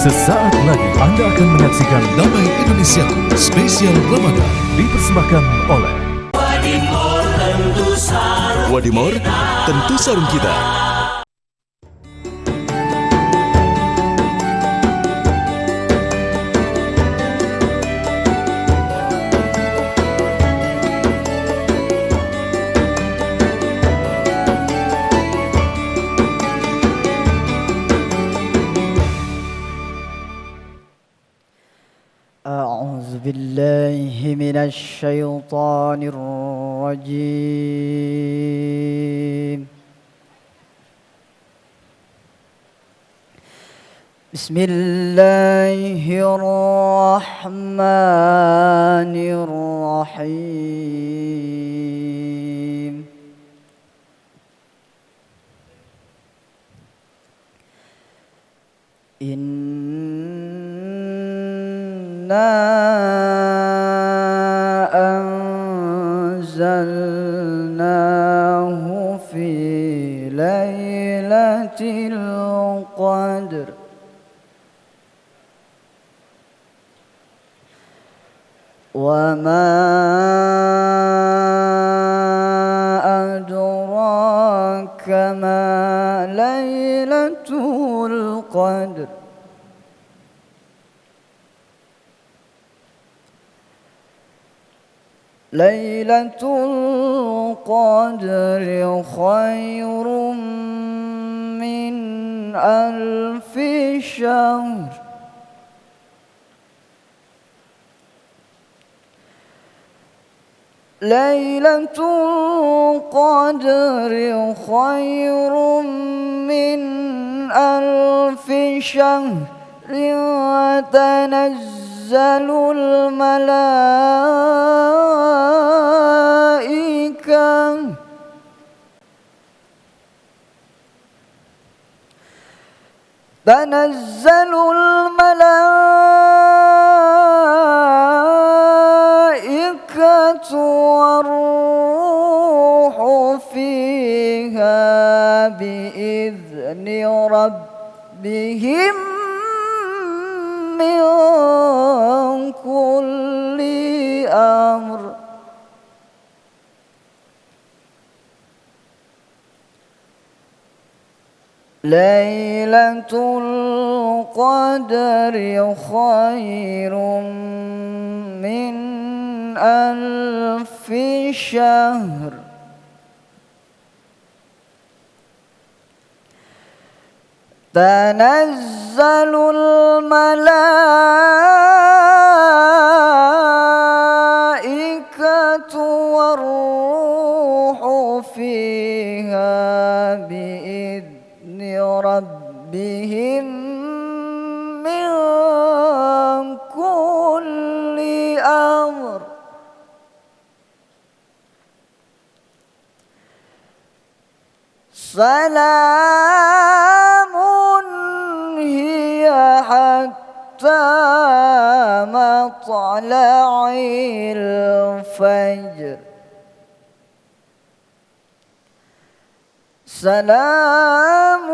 Sesaat lagi Anda akan menyaksikan Damai Indonesiaku spesial Ramadan dipersembahkan oleh Wadimor tentu sarung kita. أعوذ بالله من الشيطان الرجيم. بسم الله الرحمن الرحيم. إنا أنزلناه في ليلة القدر وما أدراك ما ليلة القدر ليلة القدر خير من ألف شهر ليلة القدر خير من ألف شهر تنزل الملائكة تنزل الملائكة والروح فيها بإذن ربهم من كل أمر ليلة القدر خير من ألف شهر تنزل الملائكة والروح فيها بإذن ربهم من كل أمر سلام هي حتى مطلع الفجر سلام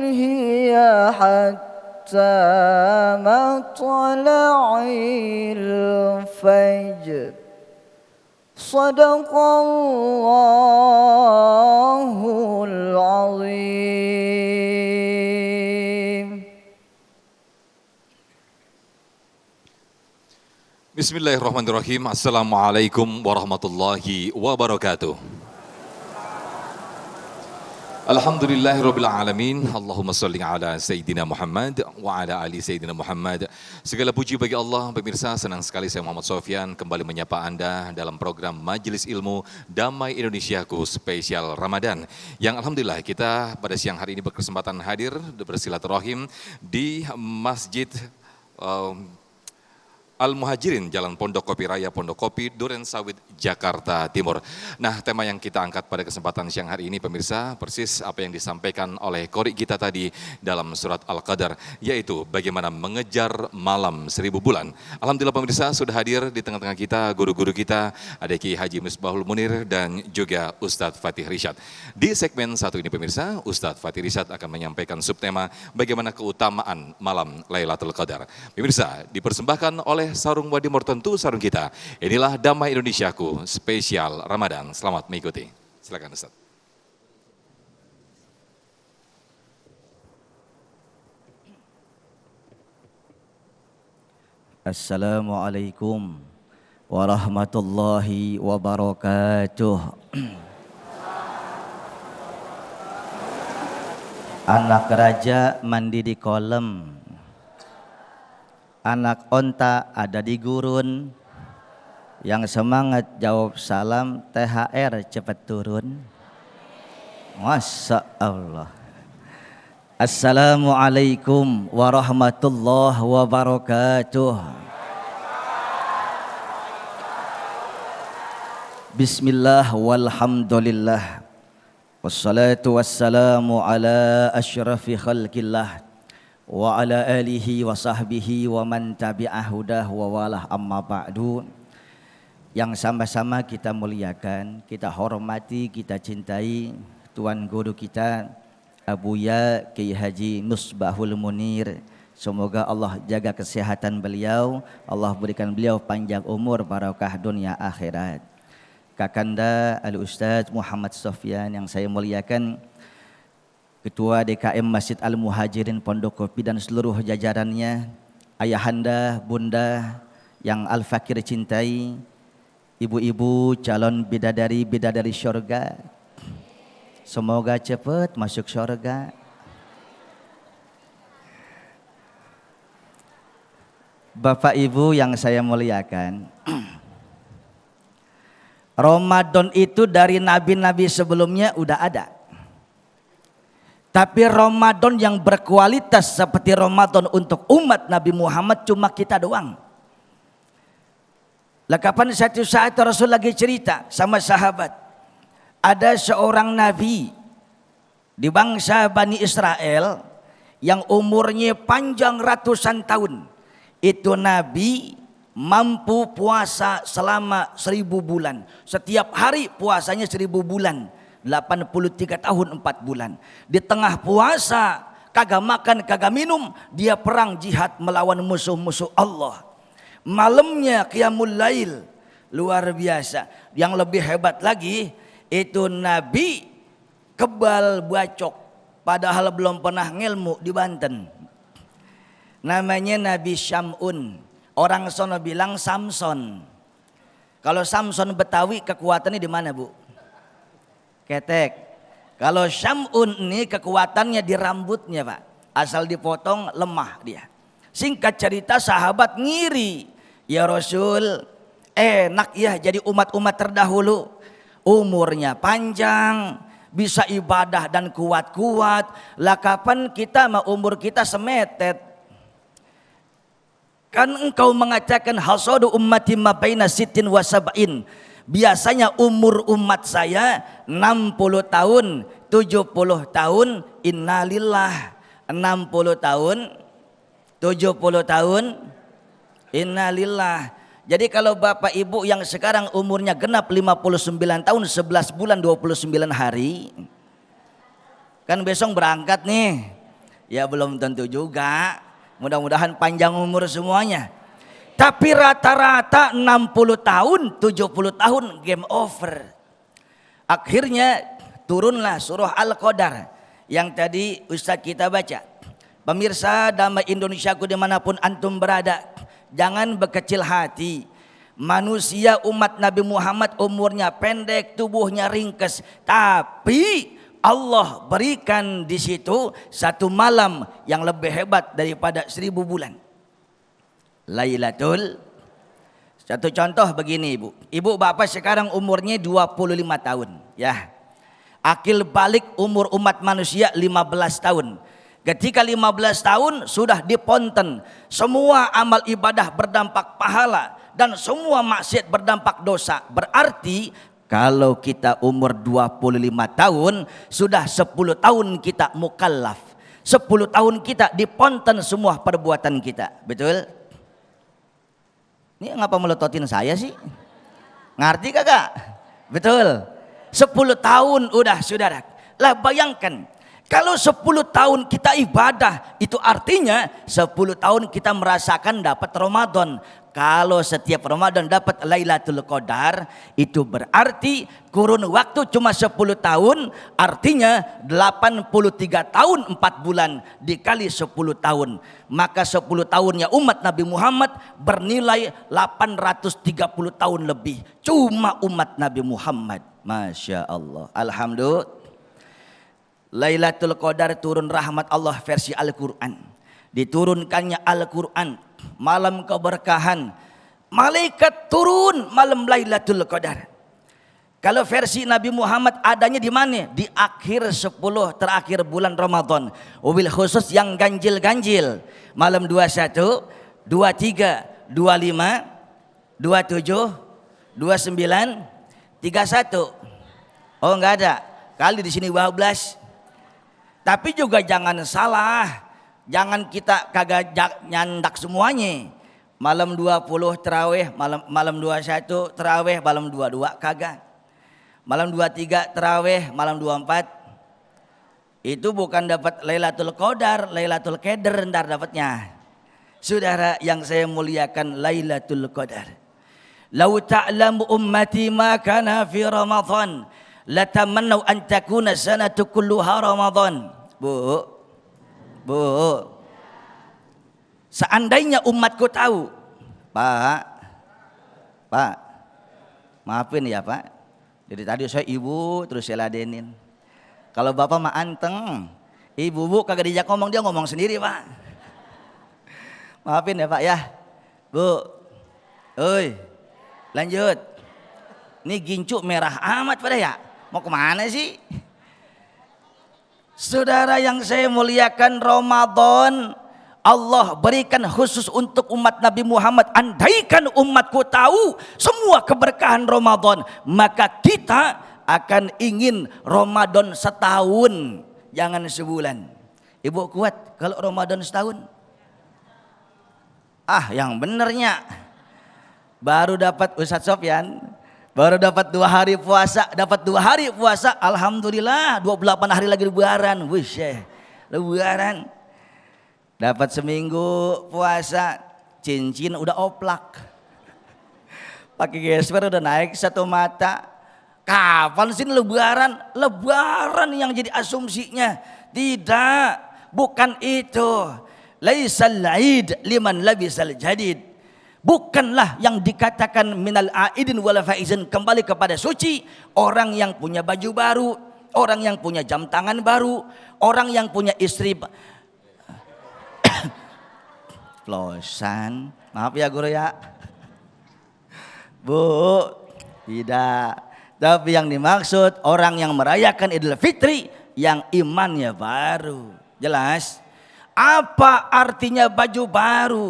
هي حتى مطلع الفجر صدق الله العظيم. Bismillahirrahmanirrahim. Assalamualaikum warahmatullahi wabarakatuh. Alhamdulillahirabbil alamin. Allahumma shalli ala sayyidina Muhammad wa ala ali sayyidina Muhammad. Segala puji bagi Allah. Pemirsa, senang sekali saya Muhammad Sofyan kembali menyapa Anda dalam program Majelis Ilmu Damai Indonesiaku spesial Ramadan. Yang alhamdulillah kita pada siang hari ini berkesempatan hadir bersilaturahim di Masjid Al-Muhajirin, Jalan Pondok Kopi Raya, Pondok Kopi, Duren Sawit, Jakarta Timur. Nah, tema yang kita angkat pada kesempatan siang hari ini pemirsa, persis apa yang disampaikan oleh qori kita tadi dalam surat Al-Qadar, yaitu bagaimana mengejar malam 1000 bulan. Alhamdulillah pemirsa sudah hadir di tengah-tengah kita guru-guru kita, ada Kiai Haji Misbahul Munir dan juga Ustadz Fatih Rishad. Di segmen satu ini pemirsa, Ustadz Fatih Rishad akan menyampaikan subtema bagaimana keutamaan malam Lailatul Qadar. Pemirsa, dipersembahkan oleh Sarung Wadimor, tentu sarung kita. Inilah Damai Indonesiaku spesial Ramadan. Selamat mengikuti. Silakan Ustaz. Assalamualaikum warahmatullahi wabarakatuh. Anak raja mandi di kolam, anak onta ada di gurun, yang semangat jawab salam, THR cepat turun. Masya Allah. Assalamualaikum warahmatullahi wabarakatuh. Bismillah walhamdulillah, wassalatu wassalamu ala asyrafi khalqillah wa ala alihi wa sahbihi wa man tabi'ah hudah wa walah, amma ba'du. Yang sama-sama kita muliakan, kita hormati, kita cintai Tuan Guru kita Abuya Kiai Haji Misbahul Munir. Semoga Allah jaga kesehatan beliau, Allah berikan beliau panjang umur, barokah dunia akhirat. Kakanda Al-Ustaz Muhammad Sofyan yang saya muliakan, Ketua DKM Masjid Al-Muhajirin Pondok Kopi dan seluruh jajarannya, ayahanda, bunda yang Al-Fakir cintai, ibu-ibu calon bidadari syurga, semoga cepat masuk syurga. Bapak Ibu yang saya muliakan, Ramadan itu dari nabi-nabi sebelumnya udah ada. Tapi Ramadan yang berkualitas seperti Ramadan untuk umat Nabi Muhammad cuma kita doang. Lah kapan satu saat Rasul lagi cerita sama sahabat, ada seorang nabi di bangsa Bani Israel yang umurnya panjang ratusan tahun. Itu nabi mampu puasa selama 1000 bulan. Setiap hari puasanya 1000 bulan. 83 tahun 4 bulan. Di tengah puasa kagak makan kagak minum, dia perang jihad melawan musuh-musuh Allah. Malamnya qiyamul lail, luar biasa. Yang lebih hebat lagi, itu nabi kebal bacok, padahal belum pernah ngilmu di Banten. Namanya Nabi Syam'un. Orang sono bilang Samson. Kalau Samson Betawi kekuatannya di mana, Bu? Ketek. Kalau Syam'un ini kekuatannya di rambutnya, Pak. Asal dipotong lemah dia. Singkat cerita sahabat ngiri. Ya Rasul, enak ya jadi umat-umat terdahulu. Umurnya panjang, bisa ibadah dan kuat-kuat. Lah kapan kita mah umur kita semetet? Kan engkau mengatakan hasadu ummati ma baina sittin wa sab'in. Biasanya umur umat saya 60 tahun, 70 tahun, innalillah. 60 tahun, 70 tahun, innalillah. Jadi kalau Bapak Ibu yang sekarang umurnya genap 59 tahun, 11 bulan 29 hari, kan besok berangkat nih. Ya belum tentu juga. Mudah-mudahan panjang umur semuanya. Tapi rata-rata 60 tahun, 70 tahun game over. Akhirnya turunlah surah Al-Qadar yang tadi Ustaz kita baca. Pemirsa Damai Indonesiaku dimanapun antum berada, jangan berkecil hati. Manusia umat Nabi Muhammad umurnya pendek, tubuhnya ringkes, tapi Allah berikan di situ satu malam yang lebih hebat daripada 1000 bulan. Lailatul. Satu contoh begini Ibu. Ibu bapak sekarang umurnya 25 tahun. Ya. Akil balik umur umat manusia 15 tahun. Ketika 15 tahun sudah diponten, semua amal ibadah berdampak pahala dan semua maksiat berdampak dosa. Berarti kalau kita umur 25 tahun, sudah 10 tahun kita mukallaf. 10 tahun kita diponten semua perbuatan kita. Betul? Ini ngapa melototin saya sih? Ngerti kagak? Betul. 10 tahun udah saudara. Lah bayangkan, kalau 10 tahun kita ibadah, itu artinya 10 tahun kita merasakan dapat Ramadan. Kalau setiap Ramadan dapat Lailatul Qadar, itu berarti kurun waktu cuma 10 tahun, artinya 83 tahun 4 bulan dikali 10 tahun. Maka 10 tahunnya umat Nabi Muhammad bernilai 830 tahun lebih. Cuma umat Nabi Muhammad. Masya Allah. Alhamdulillah. Lailatul Qadar turun rahmat Allah versi Al-Quran. Diturunkannya Al-Quran, malam keberkahan. Malaikat turun malam Lailatul Qadar. Kalau versi Nabi Muhammad adanya di mana? Di akhir 10 terakhir bulan Ramadan. Wabil khusus yang ganjil-ganjil. Malam 21, 23, 25, 27, 29, 31. Oh enggak ada. Kali di sini 12. Tapi juga jangan salah. Jangan kita kagak nyandak semuanya. Malam 20 terawih, malam 21 terawih, malam 22 kagak. Malam 23 terawih, malam 24. Itu bukan dapat Lailatul Qadar, Lailatul Qadar ntar dapatnya. Saudara yang saya muliakan, Lailatul Qadar. Lau ta'lamu ummati ma kana fi Ramadan, latamannau an takuna sanatu kulluha Ramadan. Bu, seandainya umatku tahu, Pak, maafin ya Pak, dari tadi saya ibu terus saya ladenin. Kalau bapak mah anteng, ibu bu kagak dijak ngomong, dia ngomong sendiri Pak. Maafin ya Pak ya, Bu. Oi, lanjut. Ini gincu merah amat pada ya, mau kemana sih? Saudara yang saya muliakan, Ramadan Allah berikan khusus untuk umat Nabi Muhammad. Andaikan umatku tahu semua keberkahan Ramadan, maka kita akan ingin Ramadan setahun, jangan sebulan. Ibu kuat kalau Ramadan setahun? Ah, yang benernya baru dapat Ustadz Sofyan. Baru dapat 2 hari puasa, alhamdulillah 28 hari lagi lebaran. Wush, lebaran. Dapat seminggu puasa, cincin udah oplak. Pakai gesper udah naik 1 mata. Kapan sih lebaran? Lebaran yang jadi asumsinya. Tidak, bukan itu. Laisal aid liman labisal jadid. Bukanlah yang dikatakan minal aidin wal faizin, kembali kepada suci, orang yang punya baju baru, orang yang punya jam tangan baru, orang yang punya istri plosan. Maaf ya guru ya. Bu, tidak. Tapi yang dimaksud orang yang merayakan Idul Fitri yang imannya baru. Jelas? Apa artinya baju baru?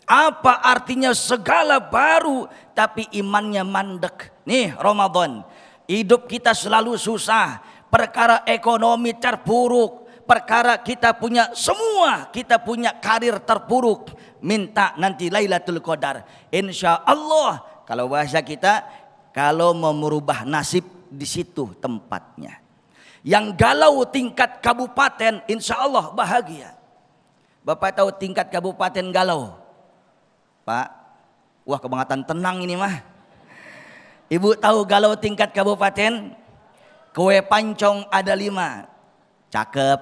Apa artinya segala baru tapi imannya mandek? Nih Ramadan, hidup kita selalu susah, perkara ekonomi terpuruk, perkara kita punya semua, kita punya karir terpuruk. Minta nanti Lailatul Qadar. Insya Allah, kalau bahasa kita, kalau mau merubah nasib di situ tempatnya. Yang galau tingkat kabupaten, insya Allah bahagia. Bapak tahu tingkat kabupaten galau? Pak, wah kebangetan tenang ini mah. Ibu tahu galau tingkat kabupaten? Kue pancong ada 5. Cakep.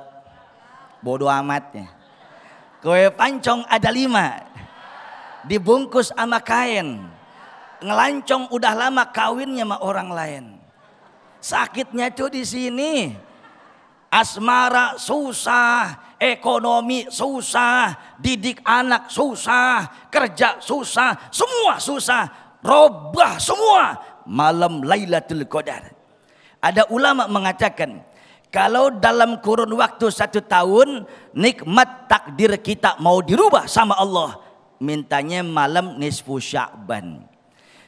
Bodoh amatnya. Kue pancong ada 5. Dibungkus sama kain. Ngelancong udah lama kawinnya sama orang lain. Sakitnya tuh di sini. Asmara susah, ekonomi susah, didik anak susah, kerja susah, semua susah, robah semua malam Lailatul Qadar. Ada ulama mengatakan, Kalau dalam kurun waktu 1 tahun nikmat takdir kita mau dirubah sama Allah, mintanya malam nisfu Sya'ban.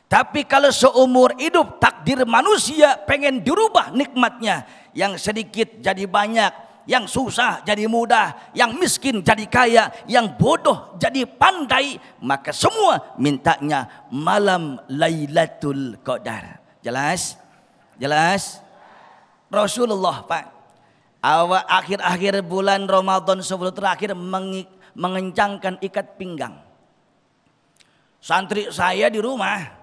Tapi kalau seumur hidup takdir manusia pengen dirubah nikmatnya, yang sedikit jadi banyak, yang susah jadi mudah, yang miskin jadi kaya, yang bodoh jadi pandai, maka semua mintanya malam Lailatul Qadar. Jelas? Jelas? Rasulullah Pak, akhir-akhir bulan Ramadan sebelum terakhir mengencangkan ikat pinggang. Santri saya di rumah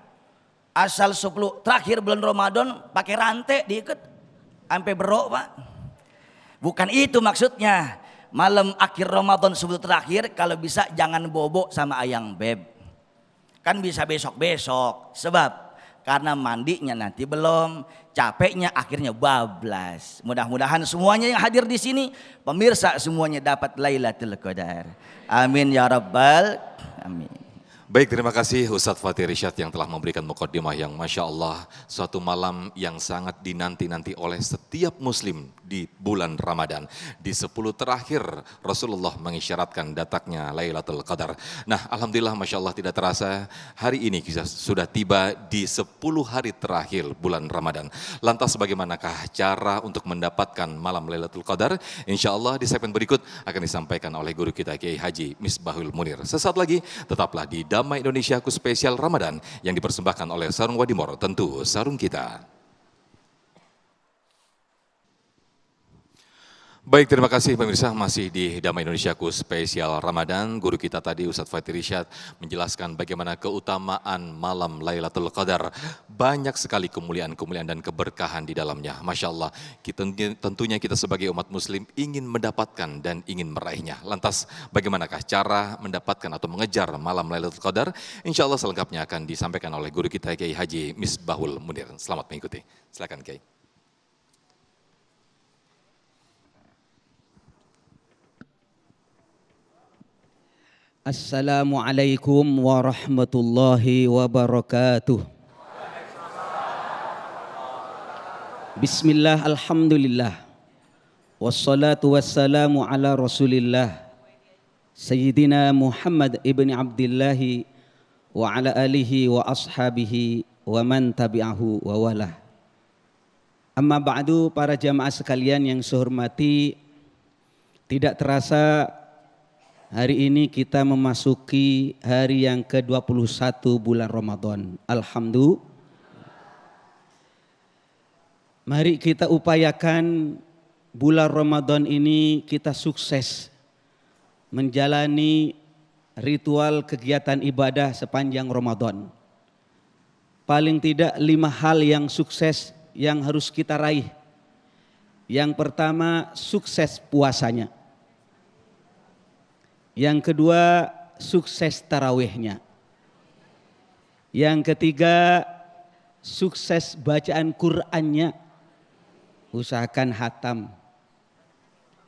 asal 10 terakhir bulan Ramadan pakai rantai diikat sampai berok Pak. Bukan itu maksudnya. Malam akhir Ramadan sebelum terakhir kalau bisa jangan bobo sama ayang beb. Kan bisa besok-besok. Sebab karena mandinya nanti belum, capeknya akhirnya bablas. Mudah-mudahan semuanya yang hadir di sini, pemirsa semuanya dapat Lailatul Qadar. Amin ya rabbal amin. Baik, terima kasih Ustadz Fatih Irsyad yang telah memberikan mukaddimah yang Masya Allah, suatu malam yang sangat dinanti-nanti oleh setiap muslim di bulan Ramadan. Di 10 terakhir Rasulullah mengisyaratkan datangnya Lailatul Qadar. Nah, Alhamdulillah Masya Allah tidak terasa hari ini kita sudah tiba di 10 hari terakhir bulan Ramadan. Lantas bagaimanakah cara untuk mendapatkan malam Lailatul Qadar? Insya Allah di segmen berikut akan disampaikan oleh guru kita Kiai Haji Misbahul Munir. Sesaat lagi tetaplah di Damai Indonesiaku spesial Ramadan yang dipersembahkan oleh Sarung Wadimor, tentu sarung kita. Baik, terima kasih pemirsa, masih di Damai Indonesiaku spesial Ramadan. Guru kita tadi Ustadz Fatih Irsyad menjelaskan bagaimana keutamaan malam Lailatul Qadar. Banyak sekali kemuliaan-kemuliaan dan keberkahan di dalamnya. Masya Allah, tentunya kita sebagai umat muslim ingin mendapatkan dan ingin meraihnya. Lantas bagaimanakah cara mendapatkan atau mengejar malam Lailatul Qadar? Insya Allah selengkapnya akan disampaikan oleh guru kita Kiai Haji Misbahul Munir. Selamat mengikuti. Silakan Kiai. Assalamualaikum warahmatullahi wabarakatuh. Bismillah, alhamdulillah. Wassalatu wassalamu ala rasulillah Sayyidina Muhammad ibn Abdillahi wa ala alihi wa ashabihi wa man tabi'ahu wa walah. Amma ba'du, para jamaah sekalian yang saya hormati, tidak terasa hari ini kita memasuki hari yang ke-21 bulan Ramadan. Alhamdulillah. Mari kita upayakan bulan Ramadan ini kita sukses menjalani ritual kegiatan ibadah sepanjang Ramadan. Paling tidak 5 hal yang sukses yang harus kita raih. Yang pertama, sukses puasanya. Yang kedua, sukses tarawihnya. Yang ketiga, sukses bacaan Qur'annya. Usahakan hatam.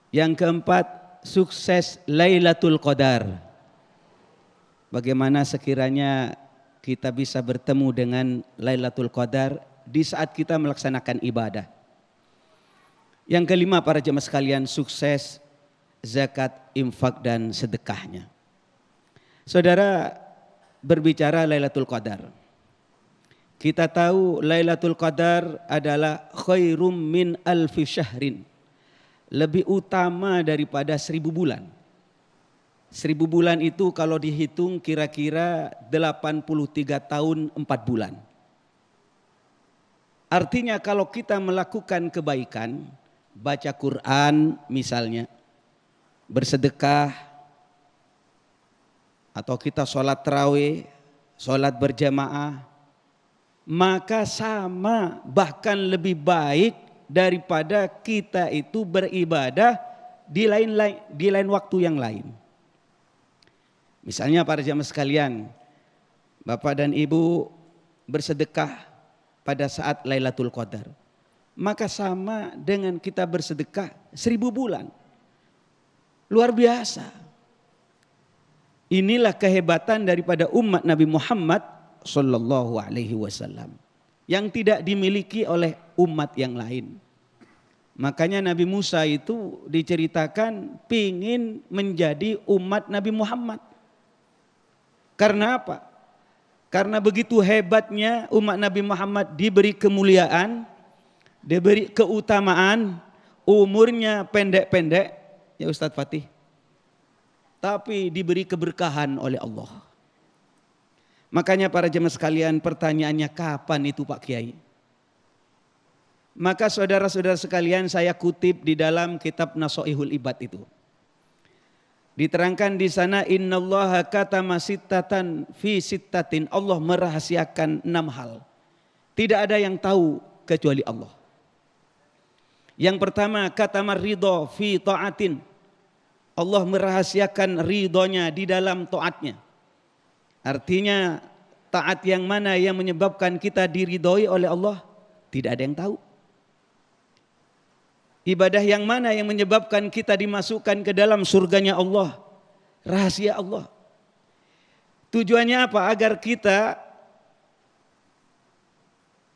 Yang keempat, sukses Lailatul Qadar. Bagaimana sekiranya kita bisa bertemu dengan Lailatul Qadar di saat kita melaksanakan ibadah. Yang kelima, para jemaah sekalian, sukses zakat, infak dan sedekahnya. Saudara, berbicara Lailatul Qadar. Kita tahu Lailatul Qadar adalah khairum min alfi syahrin. Lebih utama daripada 1000 bulan. 1000 bulan itu kalau dihitung kira-kira 83 tahun 4 bulan. Artinya kalau kita melakukan kebaikan, baca Quran misalnya, bersedekah, atau kita sholat tarawih, sholat berjamaah, maka sama bahkan lebih baik daripada kita itu beribadah di lain waktu yang lain. Misalnya para jamaah sekalian, Bapak dan Ibu bersedekah pada saat Lailatul Qadar, maka sama dengan kita bersedekah 1000 bulan. Luar biasa. Inilah kehebatan daripada umat Nabi Muhammad sallallahu alaihi wasallam yang tidak dimiliki oleh umat yang lain. Makanya Nabi Musa itu diceritakan pingin menjadi umat Nabi Muhammad. Karena apa? Karena begitu hebatnya umat Nabi Muhammad diberi kemuliaan, diberi keutamaan, umurnya pendek-pendek, ya Ustadz Fatih. Tapi diberi keberkahan oleh Allah. Makanya para jemaah sekalian, pertanyaannya kapan itu Pak Kiai? Maka saudara-saudara sekalian, saya kutip di dalam kitab Nasoihul Ibad itu. Diterangkan di sana, innallaha katama sittatan fi sittatin. Allah merahasiakan 6 hal. Tidak ada yang tahu kecuali Allah. Yang pertama, katama ridho fi ta'atin. Allah merahasiakan ridhonya di dalam taatnya. Artinya taat yang mana yang menyebabkan kita diridhoi oleh Allah? Tidak ada yang tahu. Ibadah yang mana yang menyebabkan kita dimasukkan ke dalam surganya Allah? Rahasia Allah. Tujuannya apa? Agar kita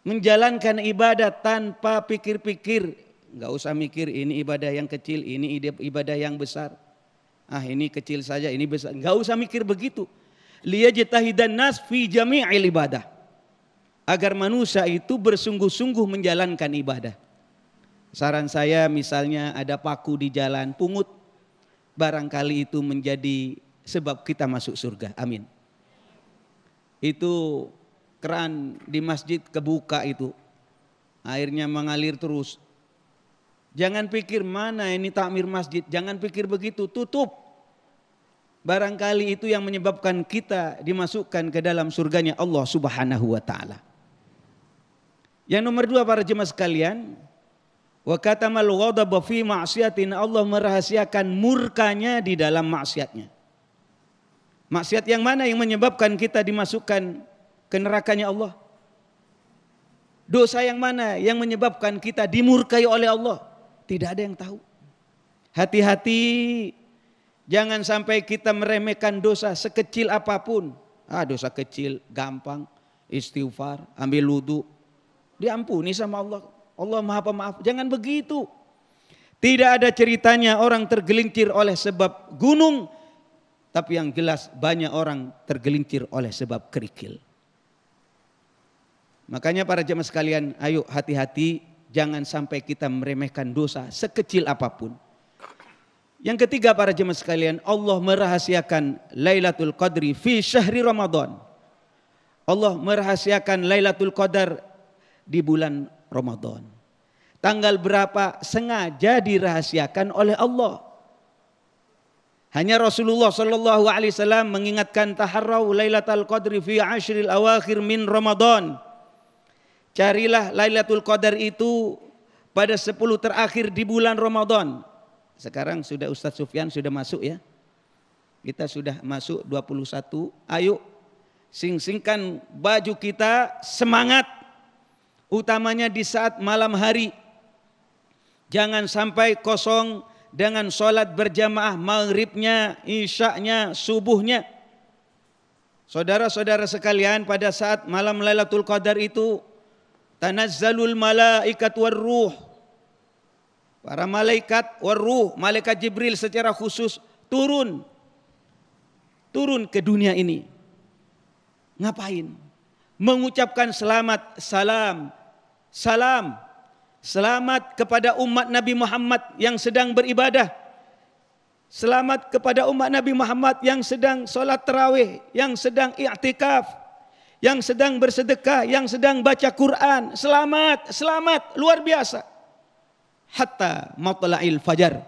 menjalankan ibadah tanpa pikir-pikir. Enggak usah mikir ini ibadah yang kecil, ini ibadah yang besar. Ini kecil saja, ini besar. Enggak usah mikir begitu. Liyajtahidan nas fi jami'il ibadah. Agar manusia itu bersungguh-sungguh menjalankan ibadah. Saran saya misalnya ada paku di jalan, pungut. Barangkali itu menjadi sebab kita masuk surga. Amin. Itu keran di masjid kebuka itu. Airnya mengalir terus. Jangan pikir mana ini takmir masjid. Jangan pikir begitu, tutup. Barangkali itu yang menyebabkan kita dimasukkan ke dalam surganya Allah Subhanahu wa ta'ala. Yang nomor 2 para jemaah sekalian. Wa katamal ghadaba fi ma'siyatin. Allah merahasiakan murkanya di dalam maksiatnya. Maksiat yang mana yang menyebabkan kita dimasukkan ke nerakanya Allah? Dosa yang mana yang menyebabkan kita dimurkai oleh Allah? Tidak ada yang tahu. Hati-hati, jangan sampai kita meremehkan dosa sekecil apapun. Dosa kecil gampang, istighfar, ambil wudu, diampuni sama Allah. Allah Maha Pemaaf. Jangan begitu. Tidak ada ceritanya orang tergelincir oleh sebab gunung, tapi yang jelas banyak orang tergelincir oleh sebab kerikil. Makanya para jemaah sekalian, ayo hati-hati, jangan sampai kita meremehkan dosa sekecil apapun. Yang ketiga para jemaah sekalian, Allah merahasiakan Lailatul Qadri fi syahri Ramadan. Allah merahasiakan Lailatul Qadar di bulan Ramadan. Tanggal berapa sengaja dirahasiakan oleh Allah. Hanya Rasulullah sallallahu alaihi wasallam mengingatkan taharrau Lailatul Qadri fi ashril awakhir min Ramadan. Carilah Lailatul Qadar itu pada 10 terakhir di bulan Ramadan. Sekarang sudah Ustadz Sufyan sudah masuk ya. Kita sudah masuk 21. Ayo sing-singkan baju kita, semangat. Utamanya di saat malam hari. Jangan sampai kosong dengan sholat berjamaah maghribnya, isyaknya, subuhnya. Saudara-saudara sekalian, pada saat malam Lailatul Qadar itu tanazzalul malaikat warruh. Para malaikat warruh, malaikat Jibril secara khusus turun ke dunia ini. Ngapain? Mengucapkan selamat, selamat kepada umat Nabi Muhammad yang sedang beribadah. Selamat kepada umat Nabi Muhammad yang sedang sholat tarawih, yang sedang i'tikaf, yang sedang bersedekah, yang sedang baca Quran. Selamat, luar biasa. Hatta matla'il fajar,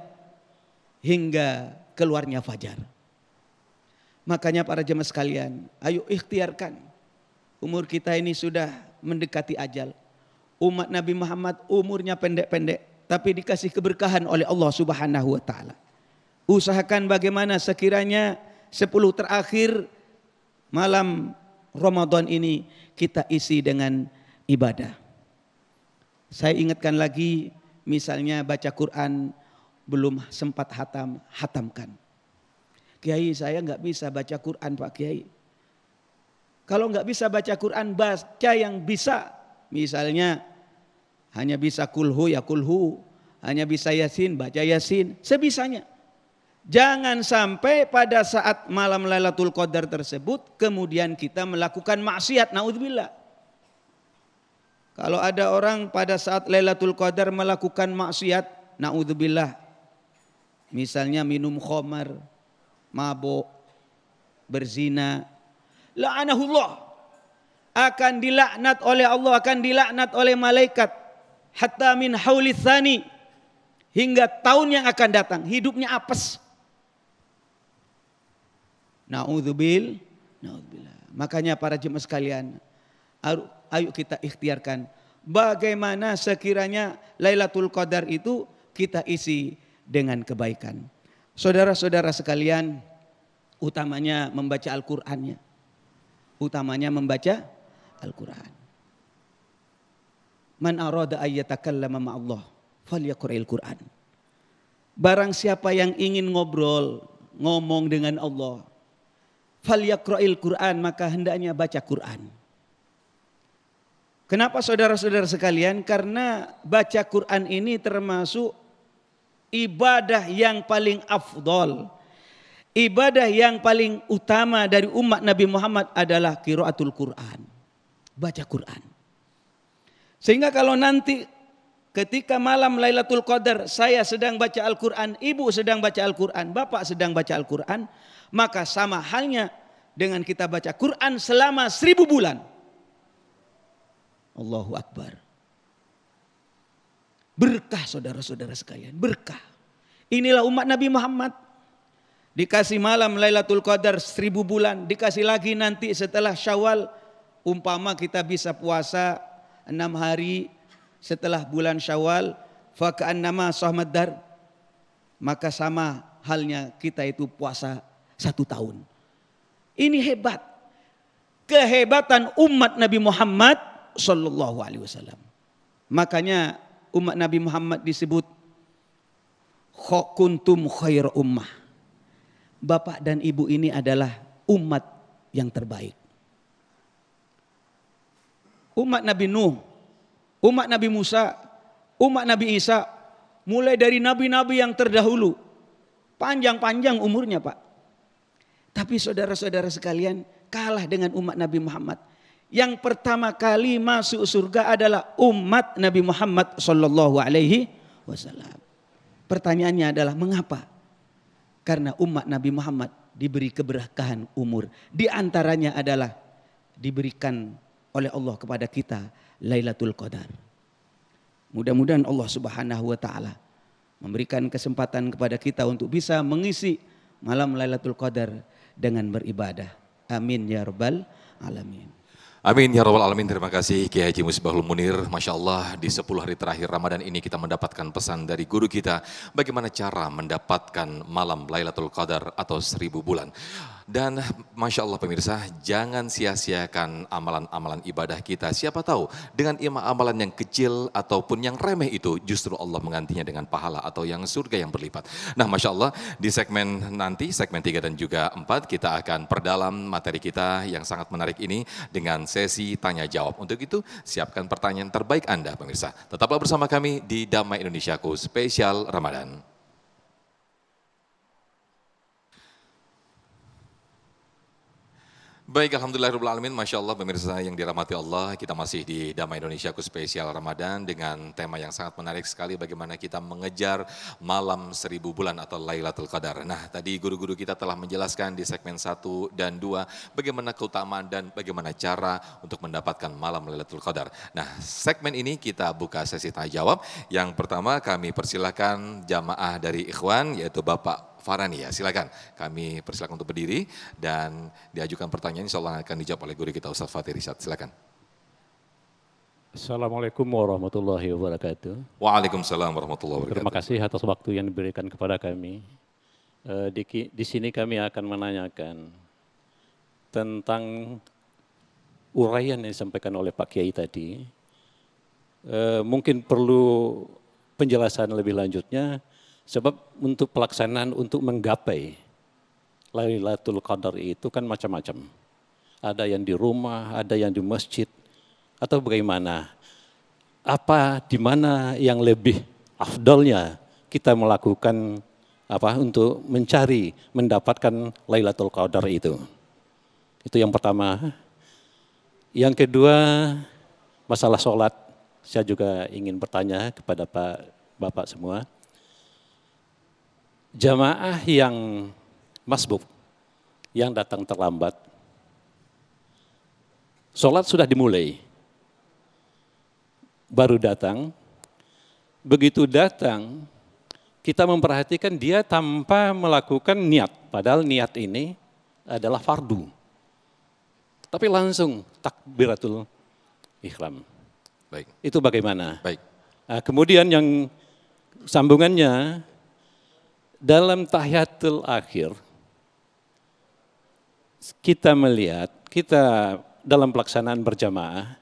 hingga keluarnya fajar. Makanya para jemaah sekalian, ayo ikhtiarkan. Umur kita ini sudah mendekati ajal. Umat Nabi Muhammad umurnya pendek-pendek, tapi dikasih keberkahan oleh Allah Subhanahu wa ta'ala. Usahakan bagaimana sekiranya 10 terakhir malam Ramadan ini kita isi dengan ibadah. Saya ingatkan lagi, misalnya baca Quran belum sempat hatamkan. Kiai, saya nggak bisa baca Quran Pak Kiai. Kalau nggak bisa baca Quran, baca yang bisa. Misalnya hanya bisa kulhu ya kulhu, hanya bisa Yasin, baca Yasin sebisanya. Jangan sampai pada saat malam Lailatul Qadar tersebut kemudian kita melakukan maksiat, naudzubillah. Kalau ada orang pada saat Lailatul Qadar melakukan maksiat, naudzubillah. Misalnya minum khamar, mabuk, berzina, la'anahullah. Akan dilaknat oleh Allah, akan dilaknat oleh malaikat. Hatta min haulits tsani, hingga tahun yang akan datang hidupnya apes. Naudzubillah. Makanya para jemaah sekalian, ayo kita ikhtiarkan bagaimana sekiranya Lailatul Qadar itu kita isi dengan kebaikan. Saudara-saudara sekalian, utamanya membaca Al-Qur'annya. Utamanya membaca Al-Qur'an. Man arada ayyatakallama ma'allah falyaqra'il Qur'an. Barang siapa yang ingin ngomong dengan Allah, falyaqra'il Qur'an, maka hendaknya baca Qur'an. Kenapa saudara-saudara sekalian? Karena baca Qur'an ini termasuk ibadah yang paling afdol. Ibadah yang paling utama dari umat Nabi Muhammad adalah qiraatul Qur'an. Baca Qur'an. Sehingga kalau nanti ketika malam Lailatul Qadar saya sedang baca Al-Quran, ibu sedang baca Al-Quran, bapak sedang baca Al-Quran, maka sama halnya dengan kita baca Quran selama 1000 bulan. Allahu Akbar. Berkah saudara-saudara sekalian, berkah. Inilah umat Nabi Muhammad. Dikasih malam Lailatul Qadar 1000 bulan, dikasih lagi nanti setelah Syawal, umpama kita bisa puasa 6 hari setelah bulan Syawal, fa ka'annama shahmad dar, maka sama halnya kita itu puasa 1 tahun. Ini hebat. Kehebatan umat Nabi Muhammad sallallahu alaihi wasallam. Makanya umat Nabi Muhammad disebut kuntum khair ummah. Bapak dan ibu ini adalah umat yang terbaik. Umat Nabi Nuh, umat Nabi Musa, umat Nabi Isa, mulai dari nabi-nabi yang terdahulu, panjang-panjang umurnya Pak. Tapi saudara-saudara sekalian, kalah dengan umat Nabi Muhammad. Yang pertama kali masuk surga adalah umat Nabi Muhammad sallallahu alaihi wasallam. Pertanyaannya adalah mengapa? Karena umat Nabi Muhammad diberi keberkahan umur. Di antaranya adalah diberikan oleh Allah kepada kita Lailatul Qadar. Mudah-mudahan Allah Subhanahu wa taala memberikan kesempatan kepada kita untuk bisa mengisi malam Lailatul Qadar dengan beribadah. Amin ya rabbal alamin. Amin ya rabbal alamin. Terima kasih Kiai Haji Misbahul Munir. Masya Allah, di 10 hari terakhir Ramadan ini kita mendapatkan pesan dari guru kita bagaimana cara mendapatkan malam Lailatul Qadar atau 1000 bulan. Dan Masya Allah pemirsa, jangan sia-siakan amalan-amalan ibadah kita. Siapa tahu dengan amalan yang kecil ataupun yang remeh itu justru Allah menggantinya dengan pahala atau yang surga yang berlipat. Nah Masya Allah, di segmen nanti, segmen 3 dan juga 4 kita akan perdalam materi kita yang sangat menarik ini dengan sesi tanya jawab. Untuk itu siapkan pertanyaan terbaik Anda pemirsa. Tetaplah bersama kami di Damai Indonesiaku Spesial Ramadan. Baik, alhamdulillahirrahmanirrahim, Masya Allah pemirsa yang dirahmati Allah, kita masih di Damai Indonesiaku Spesial Ramadan dengan tema yang sangat menarik sekali bagaimana kita mengejar malam 1000 bulan atau Lailatul Qadar. Nah tadi guru-guru kita telah menjelaskan di segmen 1 dan 2 bagaimana keutamaan dan bagaimana cara untuk mendapatkan malam Lailatul Qadar. Nah segmen ini kita buka sesi tanya jawab. Yang pertama kami persilakan jamaah dari Ikhwan yaitu Bapak Farani ya, silakan. Kami persilakan untuk berdiri dan diajukan pertanyaan, insya Allah akan dijawab oleh guru kita Ustaz Fatih Rishad, silakan. Assalamualaikum warahmatullahi wabarakatuh. Waalaikumsalam warahmatullahi wabarakatuh. Terima kasih atas waktu yang diberikan kepada kami. Di sini kami akan menanyakan tentang uraian yang disampaikan oleh Pak Kiai tadi. Mungkin perlu penjelasan lebih lanjutnya. Sebab untuk pelaksanaan untuk menggapai Lailatul Qadar itu kan macam-macam. Ada yang di rumah, ada yang di masjid, atau bagaimana? Apa, di mana yang lebih afdalnya kita melakukan untuk mencari, mendapatkan Lailatul Qadar itu. Itu yang pertama. Yang kedua, masalah sholat. Saya juga ingin bertanya kepada Bapak semua. Jamaah yang masbuk, yang datang terlambat, sholat sudah dimulai, baru datang, begitu datang, kita memperhatikan dia tanpa melakukan niat, padahal niat ini adalah fardu. Tapi langsung takbiratul ihram. Baik. Itu bagaimana? Baik. Nah, kemudian yang sambungannya, dalam tahiyatul akhir, kita melihat, kita dalam pelaksanaan berjamaah,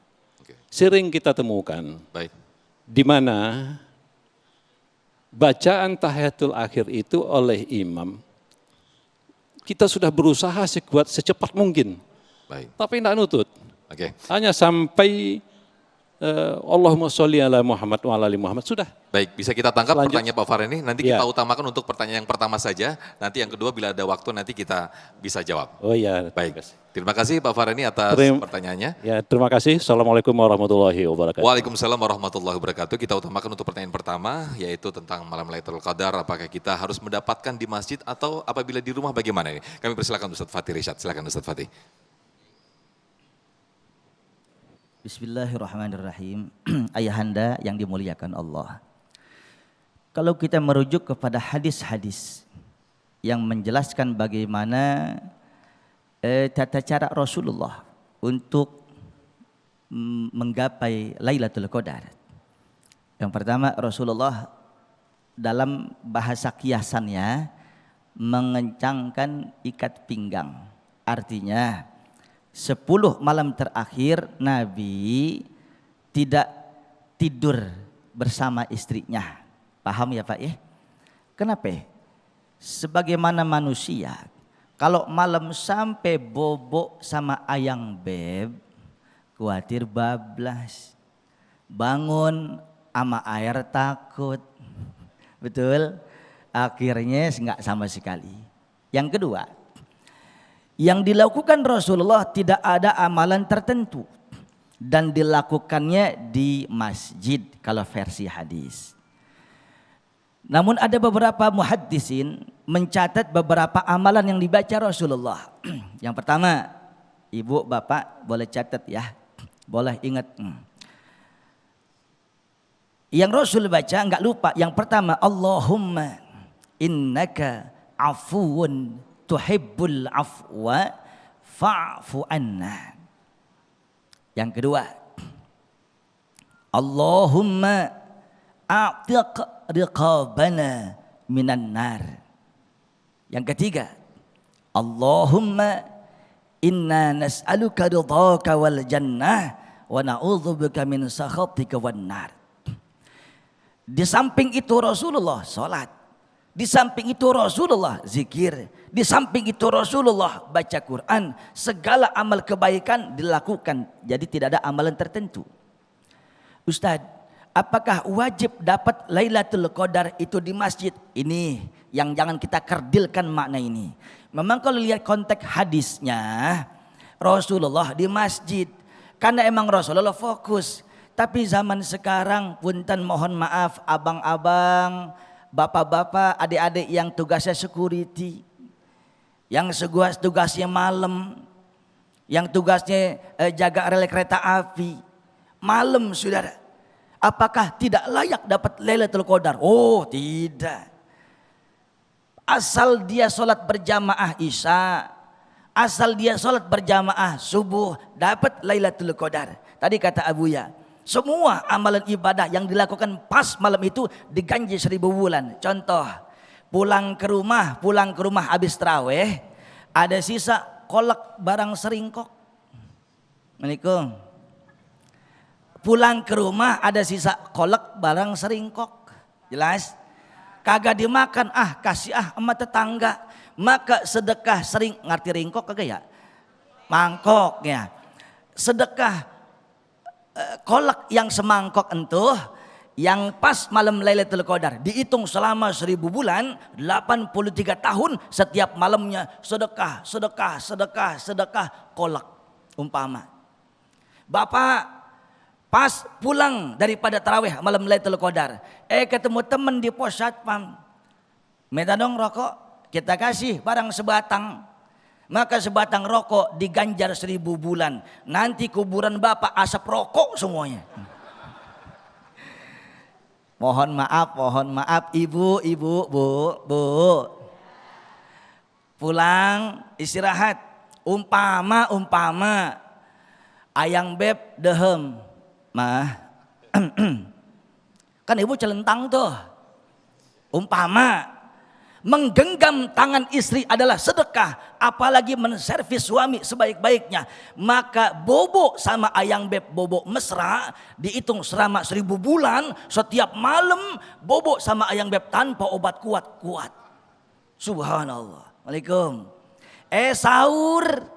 sering kita temukan, Baik. di mana bacaan tahiyatul akhir itu oleh imam, kita sudah berusaha secepat mungkin, Baik. tapi tidak nutut. Oke. Hanya sampai Allahumma sholli ala Muhammad wa ala ali Muhammad, sudah. Baik, bisa kita tangkap Lanjut. pertanyaan Pak Fareni. Nanti Ya. kita utamakan untuk pertanyaan yang pertama saja. Nanti yang kedua bila ada waktu nanti kita bisa jawab. Oh iya, Baik. Terima kasih Pak Fareni atas pertanyaannya. Ya, terima kasih. Assalamualaikum warahmatullahi wabarakatuh. Waalaikumsalam warahmatullahi wabarakatuh. Kita utamakan untuk pertanyaan pertama, yaitu tentang malam Lailatul Qadar. Apakah kita harus mendapatkan di masjid atau apabila di rumah bagaimana ini? Kami persilakan Ustadz Fatih Rishad. Silakan Ustadz Fatih. Bismillahirrahmanirrahim. Ayahanda yang dimuliakan Allah. Kalau kita merujuk kepada hadis-hadis yang menjelaskan bagaimana tata cara Rasulullah untuk menggapai Lailatul Qadar. Yang pertama, Rasulullah dalam bahasa kiasannya mengencangkan ikat pinggang. Artinya 10 malam terakhir Nabi tidak tidur bersama istrinya. Paham ya Pak ya? Kenapa? Sebagaimana manusia, kalau malam sampai bobok sama ayang beb, khawatir bablas. Bangun sama air takut. Betul? Akhirnya enggak sama sekali. Yang kedua, yang dilakukan Rasulullah tidak ada amalan tertentu dan dilakukannya di masjid kalau versi hadis. Namun ada beberapa muhaddisin mencatat beberapa amalan yang dibaca Rasulullah. Yang pertama, ibu bapak boleh catat ya, boleh ingat. Yang Rasul baca enggak lupa. Yang pertama, Allahumma innaka afuwun tuhibbul afwa fa'fu anna. Yang kedua, Allahumma a'tiq riqabana minan nar. Yang ketiga, Allahumma inna nas'aluka ridhaka wal jannah wa na'udzubika min sakhatika wan nar. Di samping itu Rasulullah salat. Di samping itu Rasulullah zikir. Di samping itu Rasulullah baca Quran. Segala amal kebaikan dilakukan. Jadi tidak ada amalan tertentu. Ustadz, apakah wajib dapat Lailatul Qadar itu di masjid? Ini yang jangan kita kerdilkan makna ini. Memang kalau lihat konteks hadisnya, Rasulullah di masjid. Karena emang Rasulullah fokus. Tapi zaman sekarang, punten mohon maaf abang-abang, bapak-bapak, adik-adik yang tugasnya security, yang tugasnya malam, yang tugasnya jaga rel kereta api, malam saudara. Apakah tidak layak dapat Lailatul Qadar? Oh tidak. Asal dia sholat berjamaah isya, asal dia sholat berjamaah subuh, dapat Lailatul Qadar. Tadi kata Abuya, semua amalan ibadah yang dilakukan pas malam itu diganji 1000 bulan. Contoh, pulang ke rumah habis tarawih, ada sisa kolak barang seringkok. Assalamualaikum. Pulang ke rumah ada sisa kolak barang seringkok. Jelas? Kagak dimakan, kasih sama tetangga. Maka sedekah sering, ngerti ringkok kagak ya? Mangkok ya. Sedekah kolak yang semangkok entuh yang pas malam Lailatul Qadar dihitung selama 1000 bulan, 83 tahun setiap malamnya sedekah, sedekah, sedekah, sedekah, kolak umpama. Bapak pas pulang daripada tarawih malam Lailatul Qadar, ketemu teman di pos satpam, minta dong rokok, kita kasih barang sebatang. Maka sebatang rokok diganjar 1000 bulan. Nanti kuburan bapak asap rokok semuanya. Mohon maaf ibu, bu. Pulang istirahat. Umpama ayang beb dehem. Mah. Kan ibu celentang tuh. Umpama menggenggam tangan istri adalah sedekah, apalagi menservis suami sebaik-baiknya, maka bobo sama ayang beb bobo mesra dihitung selama 1000 bulan, setiap malam bobo sama ayang beb tanpa obat kuat. Subhanallah. Waalaikum. Sahur,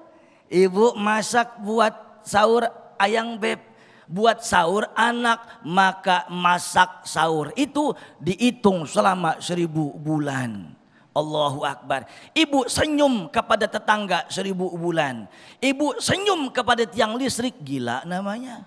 ibu masak buat sahur ayang beb, buat sahur anak, maka masak sahur itu dihitung selama 1000 bulan. Allahu Akbar. Ibu senyum kepada tetangga 1000 bulan. Ibu senyum kepada tiang listrik, gila namanya.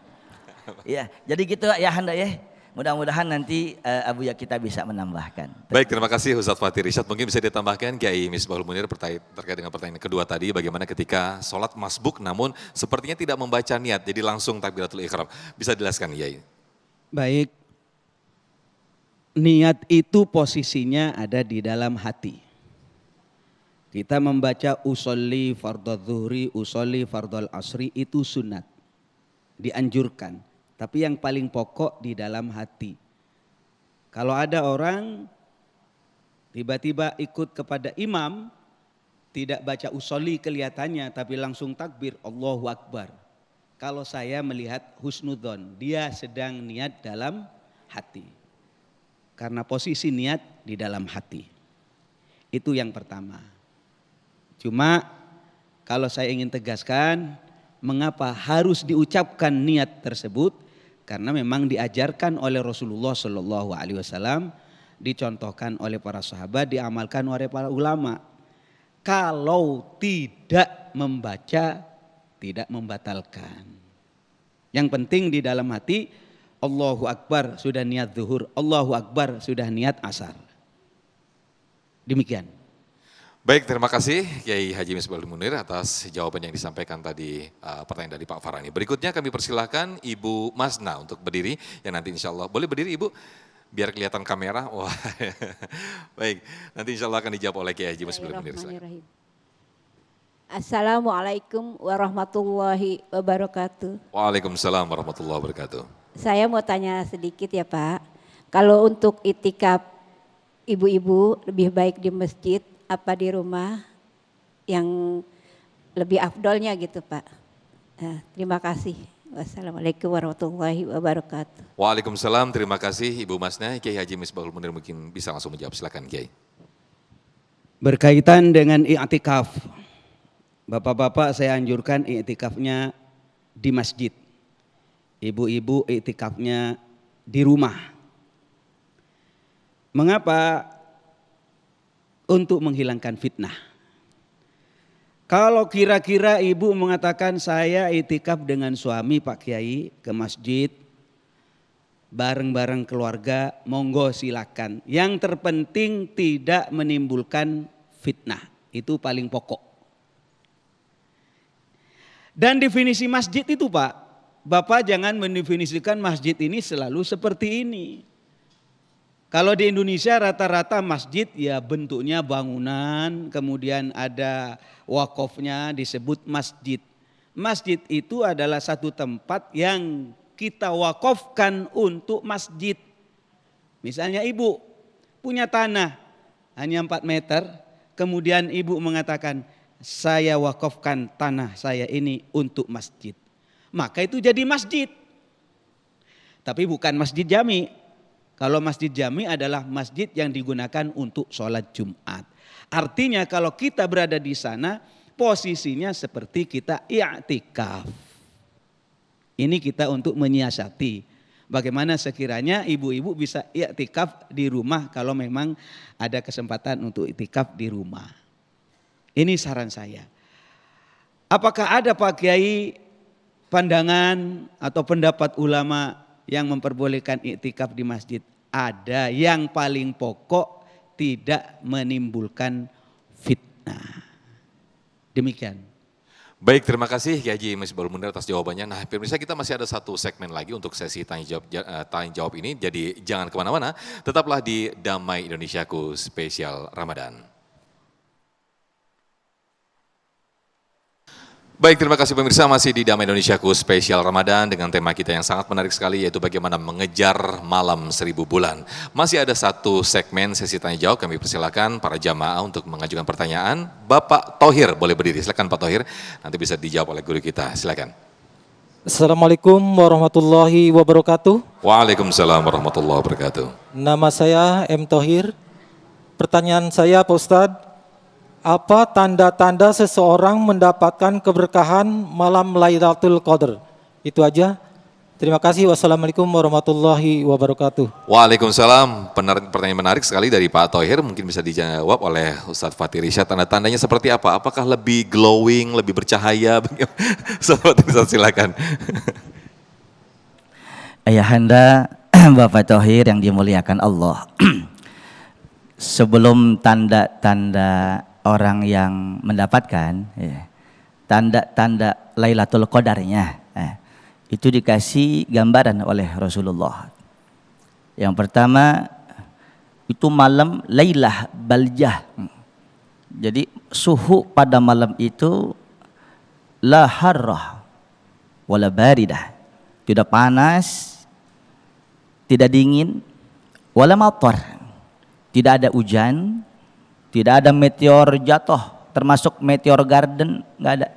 Ya, jadi gitu ya Handa ya. Mudah-mudahan nanti Abu ya kita bisa menambahkan. Baik, terima kasih Ustadz Fatih Rishad. Mungkin bisa ditambahkan Kiai Misbahul Munir terkait dengan pertanyaan kedua tadi, bagaimana ketika sholat masbuk namun sepertinya tidak membaca niat, jadi langsung takbiratul ihram. Bisa dijelaskan Kiai? Baik, niat itu posisinya ada di dalam hati. Kita membaca usolli fardhu zuhri, usolli fardhul asri itu sunat, dianjurkan. Tapi yang paling pokok di dalam hati. Kalau ada orang tiba-tiba ikut kepada imam, tidak baca usolli kelihatannya, tapi langsung takbir Allahu Akbar. Kalau saya melihat husnudzon, dia sedang niat dalam hati. Karena posisi niat di dalam hati. Itu yang pertama. Cuma kalau saya ingin tegaskan, mengapa harus diucapkan niat tersebut? Karena memang diajarkan oleh Rasulullah Shallallahu Alaihi Wasallam, dicontohkan oleh para sahabat, diamalkan oleh para ulama. Kalau tidak membaca, tidak membatalkan. Yang penting di dalam hati, Allahu Akbar sudah niat zuhur, Allahu Akbar sudah niat asar. Demikian. Baik, terima kasih Kiai Haji Misbahul Munir atas jawaban yang disampaikan tadi, pertanyaan dari Pak Farani. Berikutnya kami persilahkan Ibu Masna untuk berdiri, yang nanti insya Allah, boleh berdiri Ibu? Biar kelihatan kamera. Wah. Baik, nanti insya Allah akan dijawab oleh Kiai Haji Misbahul Munir. Assalamualaikum warahmatullahi wabarakatuh. Waalaikumsalam warahmatullahi wabarakatuh. Saya mau tanya sedikit ya Pak. Kalau untuk itikaf ibu-ibu lebih baik di masjid apa di rumah, yang lebih afdolnya gitu Pak. Terima kasih. Wassalamualaikum warahmatullahi wabarakatuh. Waalaikumsalam, terima kasih Ibu Masna. Kiai Haji Misbahul Munir mungkin bisa langsung menjawab, silakan Kiai. Berkaitan dengan i'tikaf, bapak-bapak saya anjurkan i'tikafnya di masjid. Ibu-ibu i'tikafnya di rumah. Mengapa? Untuk menghilangkan fitnah. Kalau kira-kira ibu mengatakan saya i'tikaf dengan suami Pak Kiai ke masjid, bareng-bareng keluarga, monggo silakan. Yang terpenting tidak menimbulkan fitnah, itu paling pokok. Dan definisi masjid itu Pak, Bapak jangan mendefinisikan masjid ini selalu seperti ini. Kalau di Indonesia rata-rata masjid ya bentuknya bangunan, kemudian ada wakofnya disebut masjid. Masjid itu adalah satu tempat yang kita wakofkan untuk masjid. Misalnya ibu punya tanah hanya 4 meter, kemudian ibu mengatakan saya wakofkan tanah saya ini untuk masjid. Maka itu jadi masjid. Tapi bukan masjid jami. Kalau masjid jami adalah masjid yang digunakan untuk sholat Jumat. Artinya kalau kita berada di sana posisinya seperti kita i'tikaf. Ini kita untuk menyiasati. Bagaimana sekiranya ibu-ibu bisa iktikaf di rumah kalau memang ada kesempatan untuk iktikaf di rumah. Ini saran saya. Apakah ada Pak Kiai pandangan atau pendapat ulama yang memperbolehkan iktikaf di masjid? Ada, yang paling pokok tidak menimbulkan fitnah. Demikian. Baik, terima kasih Kiai Haji Misbahul Munir atas jawabannya. Nah, pemirsa, kita masih ada satu segmen lagi untuk sesi tanya jawab ini. Jadi jangan kemana-mana, tetaplah di Damai Indonesiaku Spesial Ramadan. Baik, terima kasih pemirsa, masih di Damai Indonesiaku Spesial Ramadan dengan tema kita yang sangat menarik sekali, yaitu bagaimana mengejar malam 1000 bulan. Masih ada satu segmen sesi tanya jawab, kami persilakan para jamaah untuk mengajukan pertanyaan. Bapak Thohir boleh berdiri, silakan Pak Thohir, nanti bisa dijawab oleh guru kita, silakan. Assalamualaikum warahmatullahi wabarakatuh. Waalaikumsalam warahmatullahi wabarakatuh. Nama saya M. Thohir. Pertanyaan saya Pak Ustadz, apa tanda-tanda seseorang mendapatkan keberkahan malam Lailatul Qadar? Itu aja. Terima kasih. Wassalamualaikum warahmatullahi wabarakatuh. Waalaikumsalam. Pertanyaan menarik sekali dari Pak Thohir. Mungkin bisa dijawab oleh Ustadz Fatih Rishad. Tanda-tandanya seperti apa? Apakah lebih glowing, lebih bercahaya? Ustadz silakan. Ayahanda Bapak Thohir yang dimuliakan Allah. Sebelum tanda-tanda orang yang mendapatkan tanda-tanda Lailatul Qadarnya itu dikasih gambaran oleh Rasulullah. Yang pertama itu malam Lailah Baljah. Jadi suhu pada malam itu la harrah wala baridah, tidak panas, tidak dingin, wala matar, tidak ada hujan, tidak ada meteor jatuh, termasuk meteor garden, nggak ada.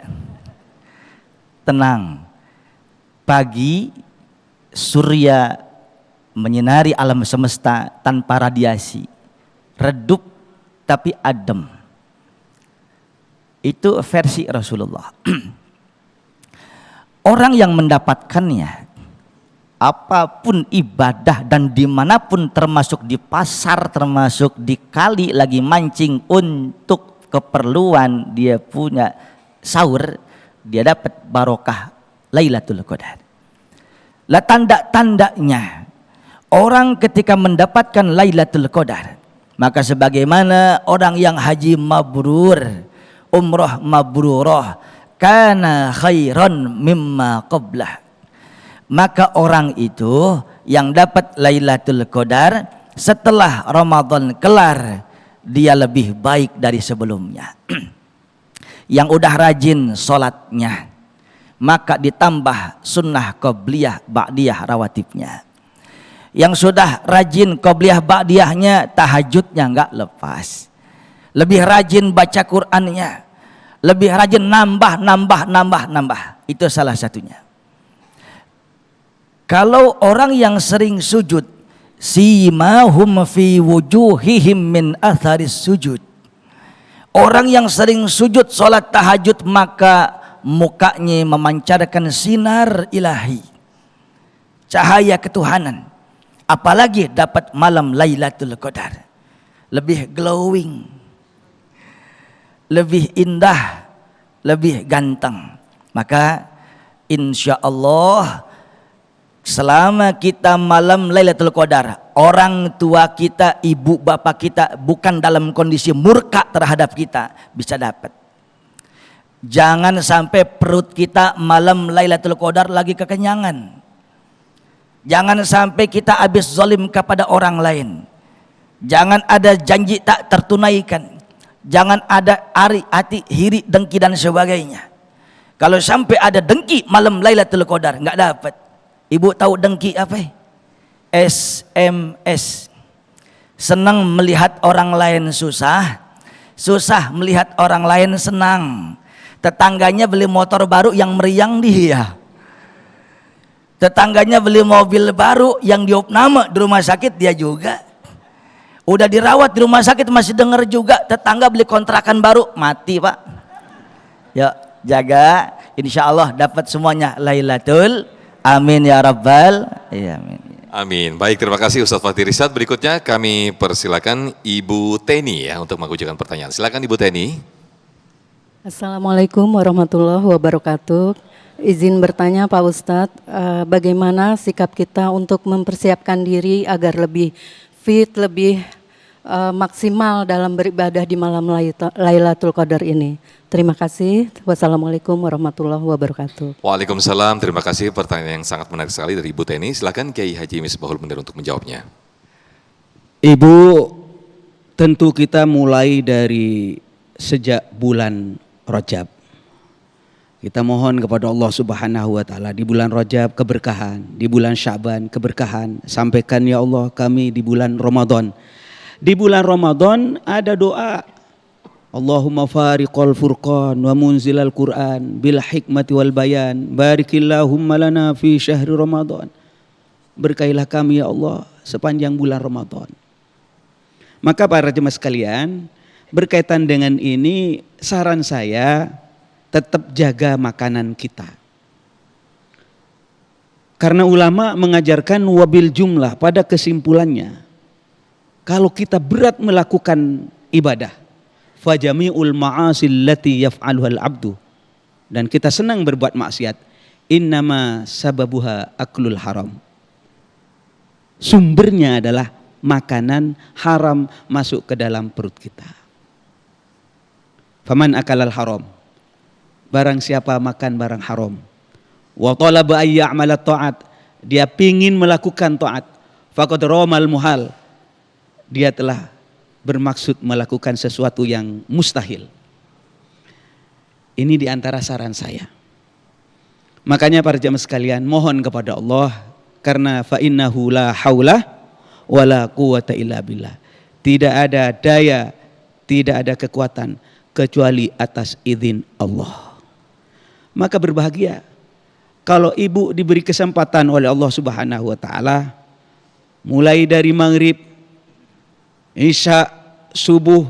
Tenang. Pagi surya menyinari alam semesta tanpa radiasi, redup tapi adem. Itu versi Rasulullah. Orang yang mendapatkannya, apapun ibadah dan dimanapun, termasuk di pasar, termasuk di kali lagi mancing untuk keperluan dia punya sahur, dia dapat barokah Lailatul Qadar. Lah tanda-tandanya orang ketika mendapatkan Lailatul Qadar, maka sebagaimana orang yang haji mabrur, umrah mabrurah, kana khairan mimma qablah, maka orang itu yang dapat Lailatul Qadar setelah Ramadan kelar, dia lebih baik dari sebelumnya. Yang udah rajin sholatnya, maka ditambah sunnah qobliyah ba'diyah rawatibnya. Yang sudah rajin qobliyah ba'diyahnya, tahajudnya nggak lepas, lebih rajin baca Qur'annya, lebih rajin nambah. Itu salah satunya. Kalau orang yang sering sujud, simahum fi wujuhihim min atharis sujud. Orang yang sering sujud salat tahajud, maka mukanya memancarkan sinar ilahi, cahaya ketuhanan. Apalagi dapat malam Lailatul Qadar, lebih glowing, lebih indah, lebih ganteng. Maka insya Allah selama kita malam Lailatul Qadar, orang tua kita, ibu bapak kita bukan dalam kondisi murka terhadap kita, bisa dapat. Jangan sampai perut kita malam Lailatul Qadar lagi kekenyangan. Jangan sampai kita habis zalim kepada orang lain. Jangan ada janji tak tertunaikan. Jangan ada hati iri, dengki dan sebagainya. Kalau sampai ada dengki malam Lailatul Qadar, nggak dapat. Ibu tahu dengki apa? SMS. Senang melihat orang lain susah, susah melihat orang lain senang. Tetangganya beli motor baru yang meriang dia. Tetangganya beli mobil baru yang diopname di rumah sakit, dia juga. Udah dirawat di rumah sakit masih dengar juga. Tetangga beli kontrakan baru, mati pak. Yuk jaga, insya Allah dapat semuanya Lailatul. Amin ya Rabbal. Iya amin. Amin. Baik, terima kasih Ustadz Fatih Rizad. Berikutnya kami persilakan Ibu Teni ya untuk mengajukan pertanyaan. Silakan Ibu Teni. Assalamualaikum warahmatullahi wabarakatuh. Izin bertanya Pak Ustadz, bagaimana sikap kita untuk mempersiapkan diri agar lebih fit, lebih maksimal dalam beribadah di malam Lailatul Qadar ini? Terima kasih. Wassalamualaikum warahmatullahi wabarakatuh. Waalaikumsalam. Terima kasih, pertanyaan yang sangat menarik sekali dari Ibu Teni. Silakan Kiai Haji Misbahul Munir untuk menjawabnya. Ibu, tentu kita mulai dari sejak bulan Rajab. Kita mohon kepada Allah Subhanahu wa taala di bulan Rajab keberkahan, di bulan Sya'ban keberkahan. Sampaikan ya Allah kami di bulan Ramadan. Di bulan Ramadan ada doa, Allahumma fariqal furqan wa munzilal Qur'an bil hikmati wal bayan barikillahumma lana fi syahri Ramadan. Berkailah kami ya Allah sepanjang bulan Ramadan. Maka para jemaah sekalian, berkaitan dengan ini saran saya tetap jaga makanan kita. Karena ulama mengajarkan wabil jumlah, pada kesimpulannya kalau kita berat melakukan ibadah, fajami'ul ma'asil lati yaf'aluhal abdu, dan kita senang berbuat maksiat, innama sababuha aklul haram. Sumbernya adalah makanan haram masuk ke dalam perut kita. Faman akalal haram, barang siapa makan barang haram, wa talaba ay ya'mala ta'at, dia pingin melakukan taat, faqad ramal muhal, dia telah bermaksud melakukan sesuatu yang mustahil. Ini diantara saran saya. Makanya para jamaah sekalian, mohon kepada Allah, karena fa innahu la haula wala quwata illa billah. Tidak ada daya, tidak ada kekuatan kecuali atas izin Allah. Maka berbahagia kalau ibu diberi kesempatan oleh Allah Subhanahu wa taala, mulai dari maghrib, isya, subuh,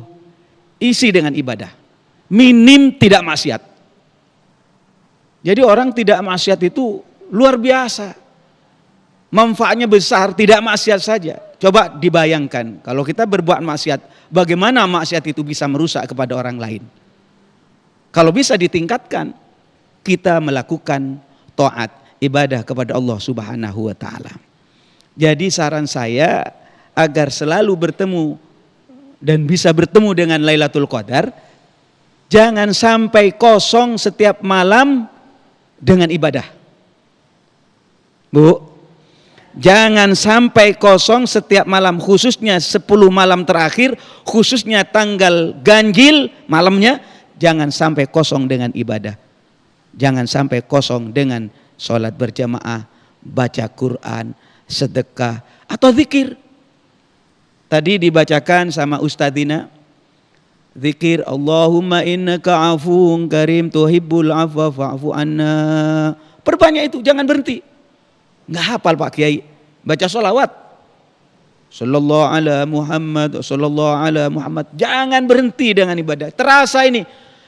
isi dengan ibadah. Minim tidak maksiat. Jadi orang tidak maksiat itu luar biasa. Manfaatnya besar, tidak maksiat saja. Coba dibayangkan kalau kita berbuat maksiat, bagaimana maksiat itu bisa merusak kepada orang lain. Kalau bisa ditingkatkan, kita melakukan taat, ibadah kepada Allah Subhanahu wa taala. Jadi saran saya agar selalu bertemu dan bisa bertemu dengan Lailatul Qadar, jangan sampai kosong setiap malam dengan ibadah. Bu, jangan sampai kosong setiap malam, khususnya 10 malam terakhir, khususnya tanggal ganjil malamnya, jangan sampai kosong dengan ibadah. Jangan sampai kosong dengan sholat berjamaah, baca Quran, sedekah, atau zikir. Tadi dibacakan sama Ustadzina, zikir Allahumma innaka afuun karim tuhibbul afwa fa'fu anna. Perbanyak itu, jangan berhenti. Nggak hafal Pak Kiai, baca sholawat, sallallahu ala Muhammad, sallallahu ala Muhammad. Jangan berhenti dengan ibadah. Terasa ini,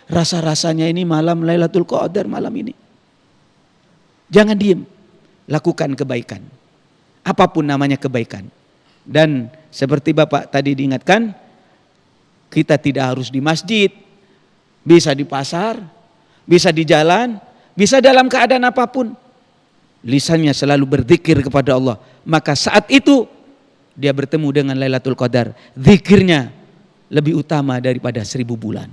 rasa-rasanya ini malam Lailatul Qadar malam ini. Jangan diem, lakukan kebaikan. Apapun namanya kebaikan. Dan seperti Bapak tadi diingatkan, kita tidak harus di masjid, bisa di pasar, bisa di jalan, bisa dalam keadaan apapun. Lisannya selalu berzikir kepada Allah. Maka saat itu dia bertemu dengan Lailatul Qadar. Zikirnya lebih utama daripada 1000 bulan.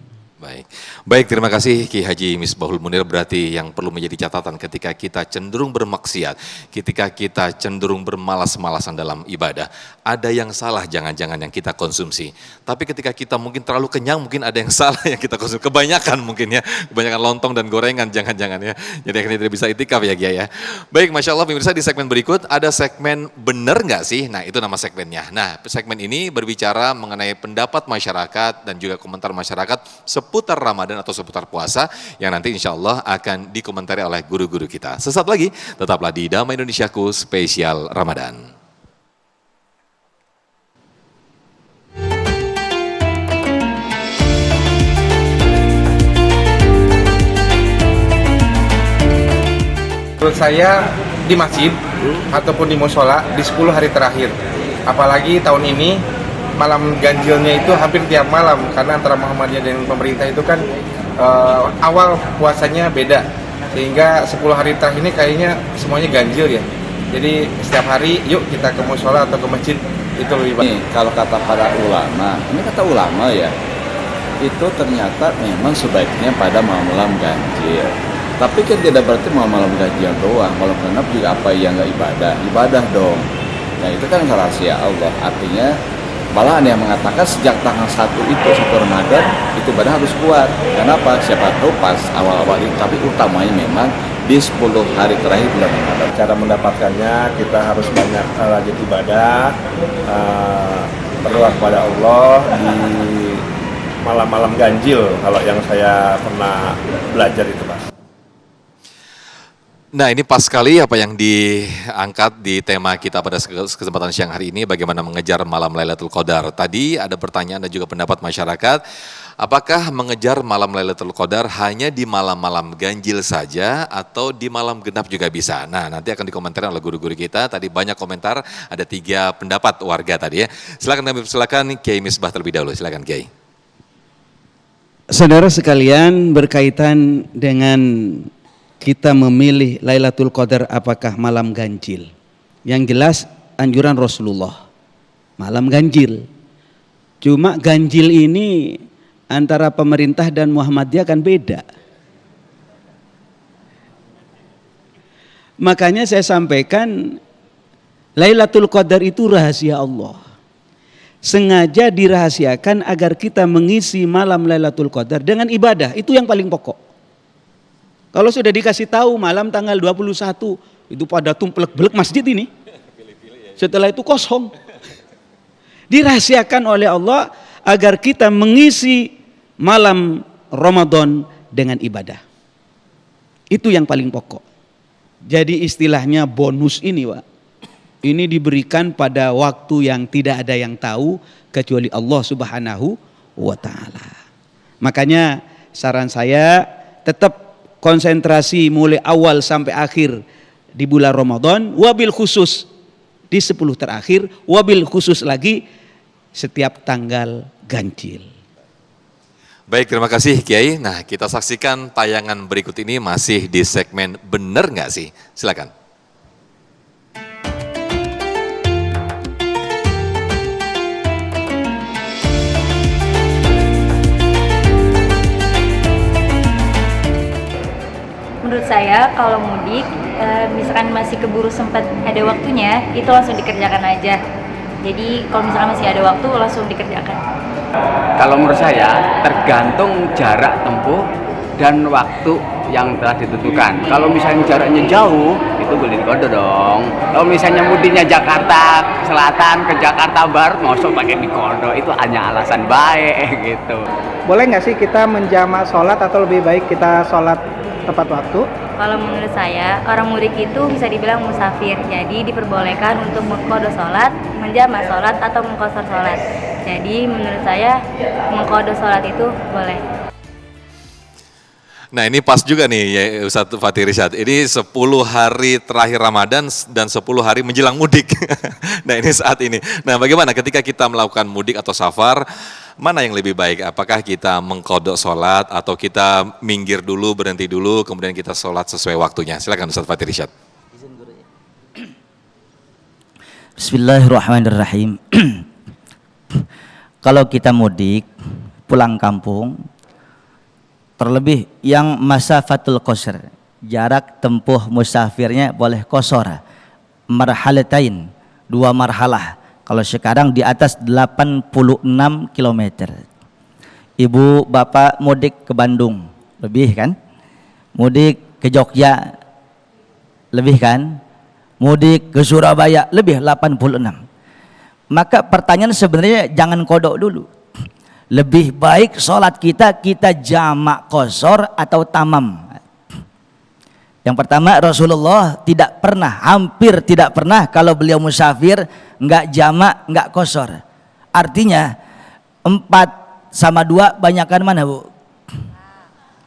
Baik, terima kasih Ki Haji Misbahul Munir. Berarti yang perlu menjadi catatan ketika kita cenderung bermaksiat, ketika kita cenderung bermalas-malasan dalam ibadah, ada yang salah jangan-jangan yang kita konsumsi. Tapi ketika kita mungkin terlalu kenyang, mungkin ada yang salah yang kita konsumsi. Kebanyakan mungkin ya, kebanyakan lontong dan gorengan jangan-jangan ya. Jadi akhirnya tidak bisa itikaf ya Kiai ya. Baik, Masya Allah pemirsa, di segmen berikut ada segmen benar nggak sih? Nah itu nama segmennya. Nah segmen ini berbicara mengenai pendapat masyarakat dan juga komentar masyarakat seputar Ramadan atau seputar puasa yang nanti insya Allah akan dikomentari oleh guru-guru kita. Sesaat lagi, tetaplah di Damai Indonesiaku spesial Ramadan. Menurut saya di masjid ataupun di musola di 10 hari terakhir. Apalagi tahun ini malam ganjilnya itu hampir tiap malam, karena antara Muhammadiyah dan pemerintah itu kan awal puasanya beda, sehingga 10 hari terakhir ini kayaknya semuanya ganjil ya. Jadi setiap hari yuk kita ke musola atau ke masjid, itu lebih baik. Kalau kata para ulama, ini kata ulama ya, itu ternyata memang sebaiknya pada malam-malam ganjil. Tapi kan tidak berarti malam-malam ganjil doang. Malam genap juga apa yang nggak ibadah? Ibadah dong. Nah itu kan rahasia Allah. Artinya malah ada yang mengatakan sejak tanggal 1 itu, 1 Ramadan, itu ibadah harus kuat. Kenapa? Siapa tahu pas awal-awal itu, tapi utamanya memang di 10 hari terakhir bulan Ramadan. Cara mendapatkannya kita harus banyak rajin ibadah, berdoa kepada Allah di malam-malam ganjil, kalau yang saya pernah belajar itu, Mas. Nah, ini pas sekali apa yang diangkat di tema kita pada kesempatan siang hari ini, bagaimana mengejar malam Lailatul Qadar. Tadi ada pertanyaan dan juga pendapat masyarakat, apakah mengejar malam Lailatul Qadar hanya di malam-malam ganjil saja atau di malam genap juga bisa? Nah, nanti akan dikomentari oleh guru-guru kita. Tadi banyak komentar, ada 3 pendapat warga tadi ya. Silakan Kiai Misbah terlebih dahulu, silakan Kiai. Saudara sekalian, berkaitan dengan kita memilih Lailatul Qadar apakah malam ganjil. Yang jelas anjuran Rasulullah malam ganjil. Cuma ganjil ini antara pemerintah dan Muhammadiyah kan beda. Makanya saya sampaikan Lailatul Qadar itu rahasia Allah. Sengaja dirahasiakan agar kita mengisi malam Lailatul Qadar dengan ibadah. Itu yang paling pokok. Kalau sudah dikasih tahu malam tanggal 21, itu pada tumplek-belek masjid ini. Setelah itu kosong. Dirahasiakan oleh Allah agar kita mengisi malam Ramadan dengan ibadah. Itu yang paling pokok. Jadi istilahnya bonus ini, Pak. Ini diberikan pada waktu yang tidak ada yang tahu kecuali Allah Subhanahu wa Ta'ala. Makanya saran saya tetap konsentrasi mulai awal sampai akhir di bulan Ramadan, wabil khusus di 10 terakhir, wabil khusus lagi setiap tanggal ganjil. Baik, terima kasih Kiai. Nah, kita saksikan tayangan berikut ini masih di segmen Bener nggak sih? Silakan. Menurut saya kalau mudik, misalkan masih keburu sempat ada waktunya, itu langsung dikerjakan aja. Jadi kalau misalkan masih ada waktu, langsung dikerjakan. Kalau menurut saya, tergantung jarak tempuh dan waktu yang telah ditentukan. Kalau misalnya jaraknya jauh, itu boleh dikodo dong. Kalau misalnya mudiknya Jakarta Selatan ke Jakarta Barat, masuk pakai dikodo, itu hanya alasan baik gitu. Boleh nggak sih kita menjamak sholat atau lebih baik kita sholat tepat waktu? Kalau menurut saya, orang mudik itu bisa dibilang musafir. Jadi diperbolehkan untuk mengqadha sholat, menjamak sholat atau mengqasar sholat. Jadi menurut saya mengqadha sholat itu boleh. Nah, ini pas juga nih ya Ustadz Fatih Rishad. Ini 10 hari terakhir Ramadan dan 10 hari menjelang mudik. Nah, ini saat ini. Nah, bagaimana ketika kita melakukan mudik atau safar, mana yang lebih baik? Apakah kita mengqadha sholat atau kita minggir dulu, berhenti dulu, kemudian kita sholat sesuai waktunya? Silakan Ustadz Fatih Rishad. Bismillahirrahmanirrahim. Kalau kita mudik, pulang kampung, terlebih yang masafatul qasr, jarak tempuh musafirnya boleh qasar, marhalatain, 2 marhalah. Kalau sekarang di atas 86 km. Ibu bapak mudik ke Bandung, lebih kan? Mudik ke Jogja, lebih kan? Mudik ke Surabaya, lebih 86. Maka pertanyaan sebenarnya jangan kodok dulu. Lebih baik sholat kita jamak qasar atau tamam. Yang pertama, Rasulullah tidak pernah, hampir tidak pernah kalau beliau musafir enggak jamak, enggak qasar. Artinya 4/2 banyakan mana, Bu?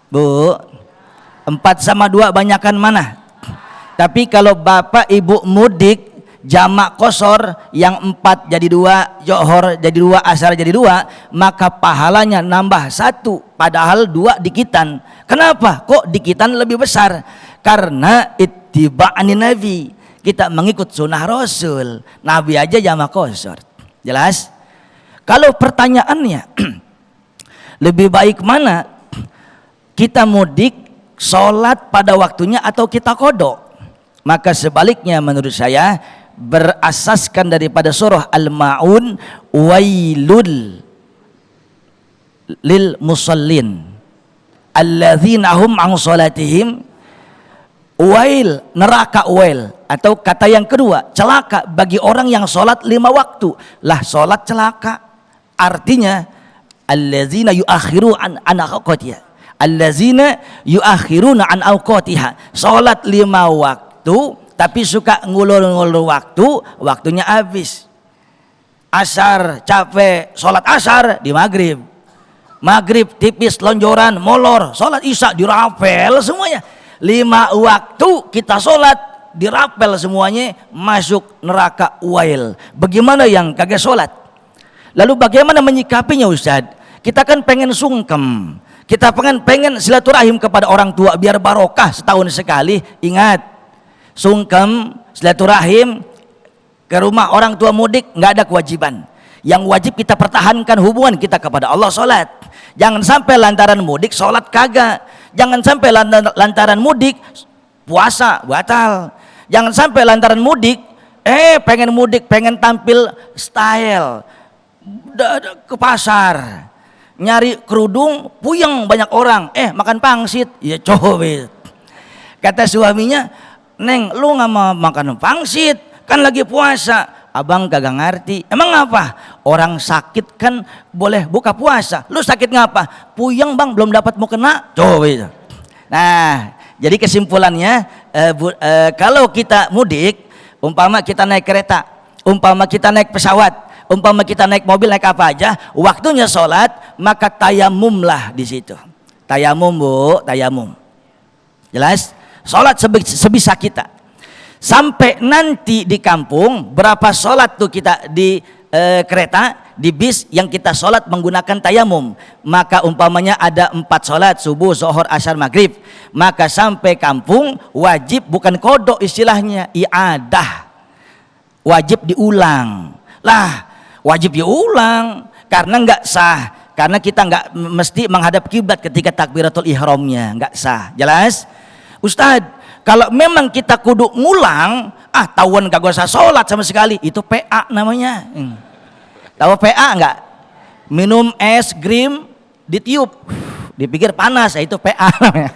Bu, 4/2 banyakan mana? Tapi kalau bapak ibu mudik jamak qasar yang 4 jadi 2, Johor jadi 2, asar jadi 2, maka pahalanya nambah 1 padahal 2 dikitan. Kenapa? Kok dikitan lebih besar? Karena ittiba'ani Nabi, kita mengikut sunnah Rasul. Nabi aja jamak qasar. Jelas? Kalau pertanyaannya lebih baik mana? Kita mudik sholat pada waktunya atau kita kodok? Maka sebaliknya menurut saya, berasaskan daripada surah Al-Ma'un, wailul lil musallin alladzina hum an salatihim, wail, neraka wail, atau kata yang kedua, celaka bagi orang yang sholat 5 waktu. Lah sholat celaka, artinya alladzina yuakhiru an awqatiha, alladzina yuakhiruna an awqatiha, sholat 5 waktu tapi suka ngulur-ngulur waktunya habis. Asar capek, sholat asar di maghrib, maghrib tipis lonjoran molor, sholat isya dirapel semuanya. 5 waktu kita sholat dirapel semuanya, masuk neraka wail. Bagaimana yang kagak sholat? Lalu bagaimana menyikapinya Ustaz? Kita kan pengen sungkem, kita pengen silaturahim kepada orang tua biar barokah setahun sekali. Ingat, sungkem silaturahim ke rumah orang tua mudik nggak ada kewajiban. Yang wajib kita pertahankan hubungan kita kepada Allah, sholat. Jangan sampai lantaran mudik sholat kagak. Jangan sampai lantaran mudik puasa batal. Jangan sampai lantaran mudik pengen mudik, pengen tampil style ke pasar, nyari kerudung, puyeng banyak orang, makan pangsit. Ya coba, kata suaminya, Neng, lu nggak mau makan pangsit, kan lagi puasa. Abang kagak ngerti. Emang apa? Orang sakit kan boleh buka puasa. Lu sakit ngapa? Puyeng bang, belum dapat mau kena. Coba itu. Nah, jadi kesimpulannya, kalau kita mudik, umpama kita naik kereta, umpama kita naik pesawat, umpama kita naik mobil, naik apa aja, waktunya sholat, maka tayamumlah di situ. Tayamum bu, tayamum. Jelas? Sholat sebisa kita. Sampai nanti di kampung, berapa sholat tuh kita di kereta, di bis yang kita sholat menggunakan tayamum. Maka umpamanya ada 4 sholat, subuh, zuhur, asar, maghrib. Maka sampai kampung wajib, bukan kodok istilahnya, i'adah. Wajib diulang. Lah, wajib diulang karena nggak sah. Karena kita nggak mesti menghadap kiblat ketika takbiratul ihramnya, nggak sah. Jelas? Ustadz, kalau memang kita kudu ngulang, tahuan kagak usah sholat sama sekali, itu PA namanya. Tahu PA enggak? Minum es krim ditiup, dipikir panas, itu PA namanya.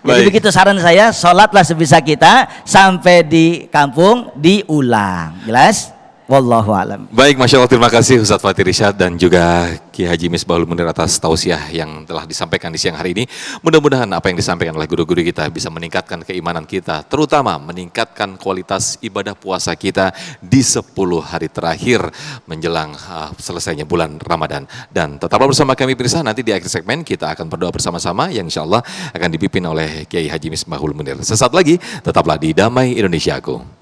Jadi begitu saran saya, sholatlah sebisa kita, sampai di kampung diulang. Jelas? Wallahu alam. Baik, Masya Allah, terima kasih Ustadz Fathir Irsyad dan juga Kiai Haji Misbahul Munir atas tausiah yang telah disampaikan di siang hari ini. Mudah-mudahan apa yang disampaikan oleh guru-guru kita bisa meningkatkan keimanan kita, terutama meningkatkan kualitas ibadah puasa kita di 10 hari terakhir menjelang selesainya bulan Ramadan. Dan tetaplah bersama kami pemirsa, nanti di akhir segmen kita akan berdoa bersama-sama yang insya Allah akan dipimpin oleh Kiai Haji Misbahul Munir. Sesaat lagi, tetaplah di Damai Indonesiaku.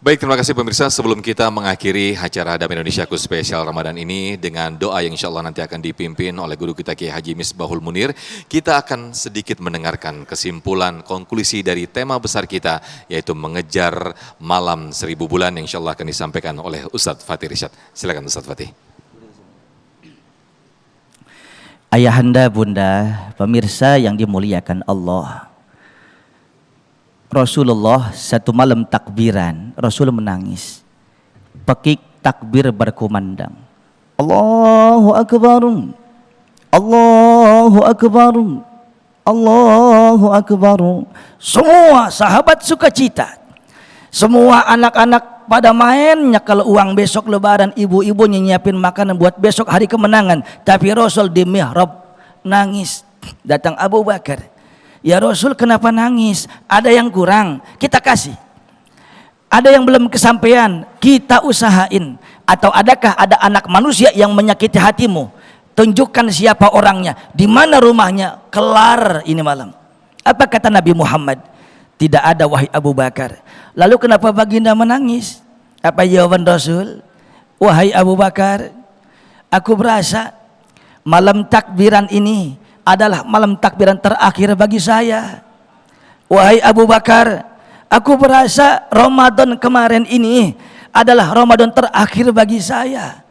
Baik, terima kasih pemirsa. Sebelum kita mengakhiri acara Damai Indonesiaku spesial Ramadan ini dengan doa yang insya Allah nanti akan dipimpin oleh guru kita Kiai Haji Misbahul Munir, kita akan sedikit mendengarkan kesimpulan konklusi dari tema besar kita, yaitu mengejar malam 1000 bulan yang insya Allah akan disampaikan oleh Ustadz Fathir Irsyad. Silakan Ustadz Fathir. Ayahanda, bunda, pemirsa yang dimuliakan Allah. Rasulullah satu malam takbiran, Rasul menangis. Pekik takbir berkumandang. Allahu Akbar. Allahu Akbar. Allahu Akbar. Semua sahabat sukacita. Semua anak-anak pada mainnya kalau uang besok lebaran, ibu-ibu nyiapin makanan buat besok hari kemenangan. Tapi Rasul di mihrab nangis. Datang Abu Bakar. Ya Rasul, kenapa nangis? Ada yang kurang, kita kasih. Ada yang belum kesampaian, kita usahain. Atau adakah ada anak manusia yang menyakiti hatimu? Tunjukkan siapa orangnya, di mana rumahnya, kelar ini malam. Apa kata Nabi Muhammad? Tidak ada wahai Abu Bakar. Lalu kenapa baginda menangis? Apa jawaban Rasul? Wahai Abu Bakar, aku berasa malam takbiran ini adalah malam takbiran terakhir bagi saya. Wahai Abu Bakar, aku berasa Ramadan kemarin ini adalah Ramadan terakhir bagi saya.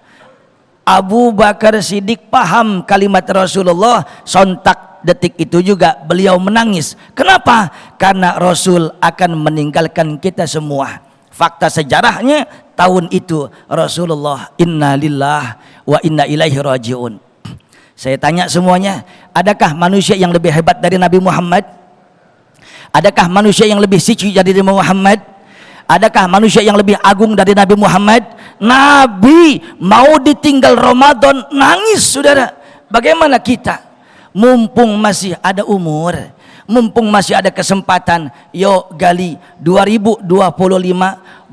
Abu Bakar Siddiq paham kalimat Rasulullah, sontak detik itu juga beliau menangis. Kenapa? Karena Rasul akan meninggalkan kita semua. Fakta sejarahnya tahun itu Rasulullah inna lillah wa inna ilaihi rajiun. Saya tanya semuanya, adakah manusia yang lebih hebat dari Nabi Muhammad? Adakah manusia yang lebih suci dari Nabi Muhammad? Adakah manusia yang lebih agung dari Nabi Muhammad? Nabi mau ditinggal Ramadan nangis, saudara. Bagaimana kita? Mumpung masih ada umur, mumpung masih ada kesempatan, yuk gali 2025,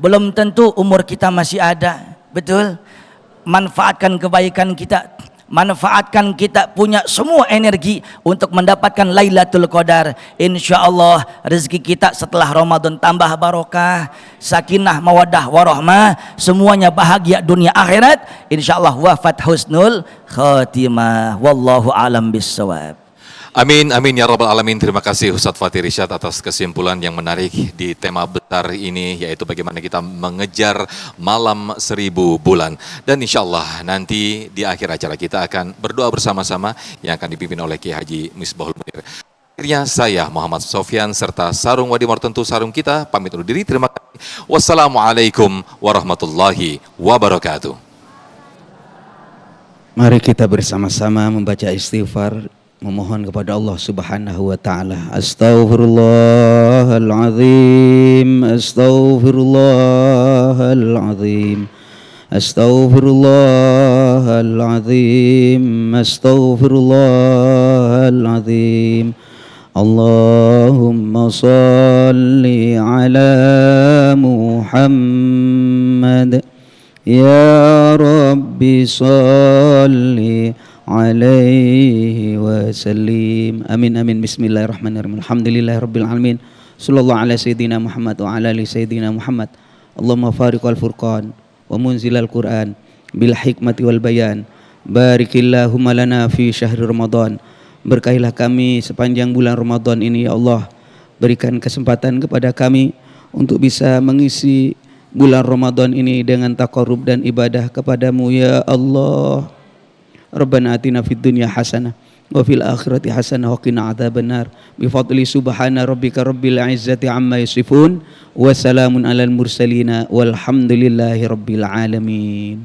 belum tentu umur kita masih ada. Betul? Manfaatkan kebaikan kita, manfaatkan kita punya semua energi untuk mendapatkan Lailatul Qadar. Insya Allah rezeki kita setelah Ramadan tambah barokah, sakinah, mawaddah, warahmah, semuanya bahagia dunia akhirat. Insya Allah wafat husnul khatimah. Wallahu alam bissawab. Amin, amin ya rabbal alamin. Terima kasih Ustadz Fatih Irsyad atas kesimpulan yang menarik di tema besar ini, yaitu bagaimana kita mengejar malam 1000 bulan. Dan insya Allah nanti di akhir acara kita akan berdoa bersama-sama yang akan dipimpin oleh Kiai Haji Misbahul Munir. Akhirnya saya Muhammad Sofyan serta Sarung Wadimor tentu sarung kita pamit undur diri. Terima kasih. Wassalamualaikum warahmatullahi wabarakatuh. Mari kita bersama-sama membaca istighfar, memohon kepada Allah Subhanahu wa taala. Astaghfirullahalazim, astaghfirullahalazim, astaghfirullahalazim, astaghfirullahalazim. Allahumma salli ala Muhammad, ya Rabbi salli alaihi wasallim. Amin amin. Bismillahirrahmanirrahim. Alhamdulillahirabbil alamin. Sallallahu ala sayyidina Muhammad wa ala ali sayyidina Muhammad. Allahumma fariqal furqan wa munzilal Qur'an bil hikmati wal bayan. Barikillahumma lana fi syahri Ramadan. Berkahilah kami sepanjang bulan Ramadan ini ya Allah. Berikan kesempatan kepada kami untuk bisa mengisi bulan Ramadan ini dengan taqarrub dan ibadah kepadamu ya Allah. Rabbana atina fid dunya hasanah wa fil akhirati hasanah wa qina adzabannar. Bi fadli subhana rabbika rabbil izzati amma yasifun wa salamun alal mursalin walhamdulillahi rabbil alamin.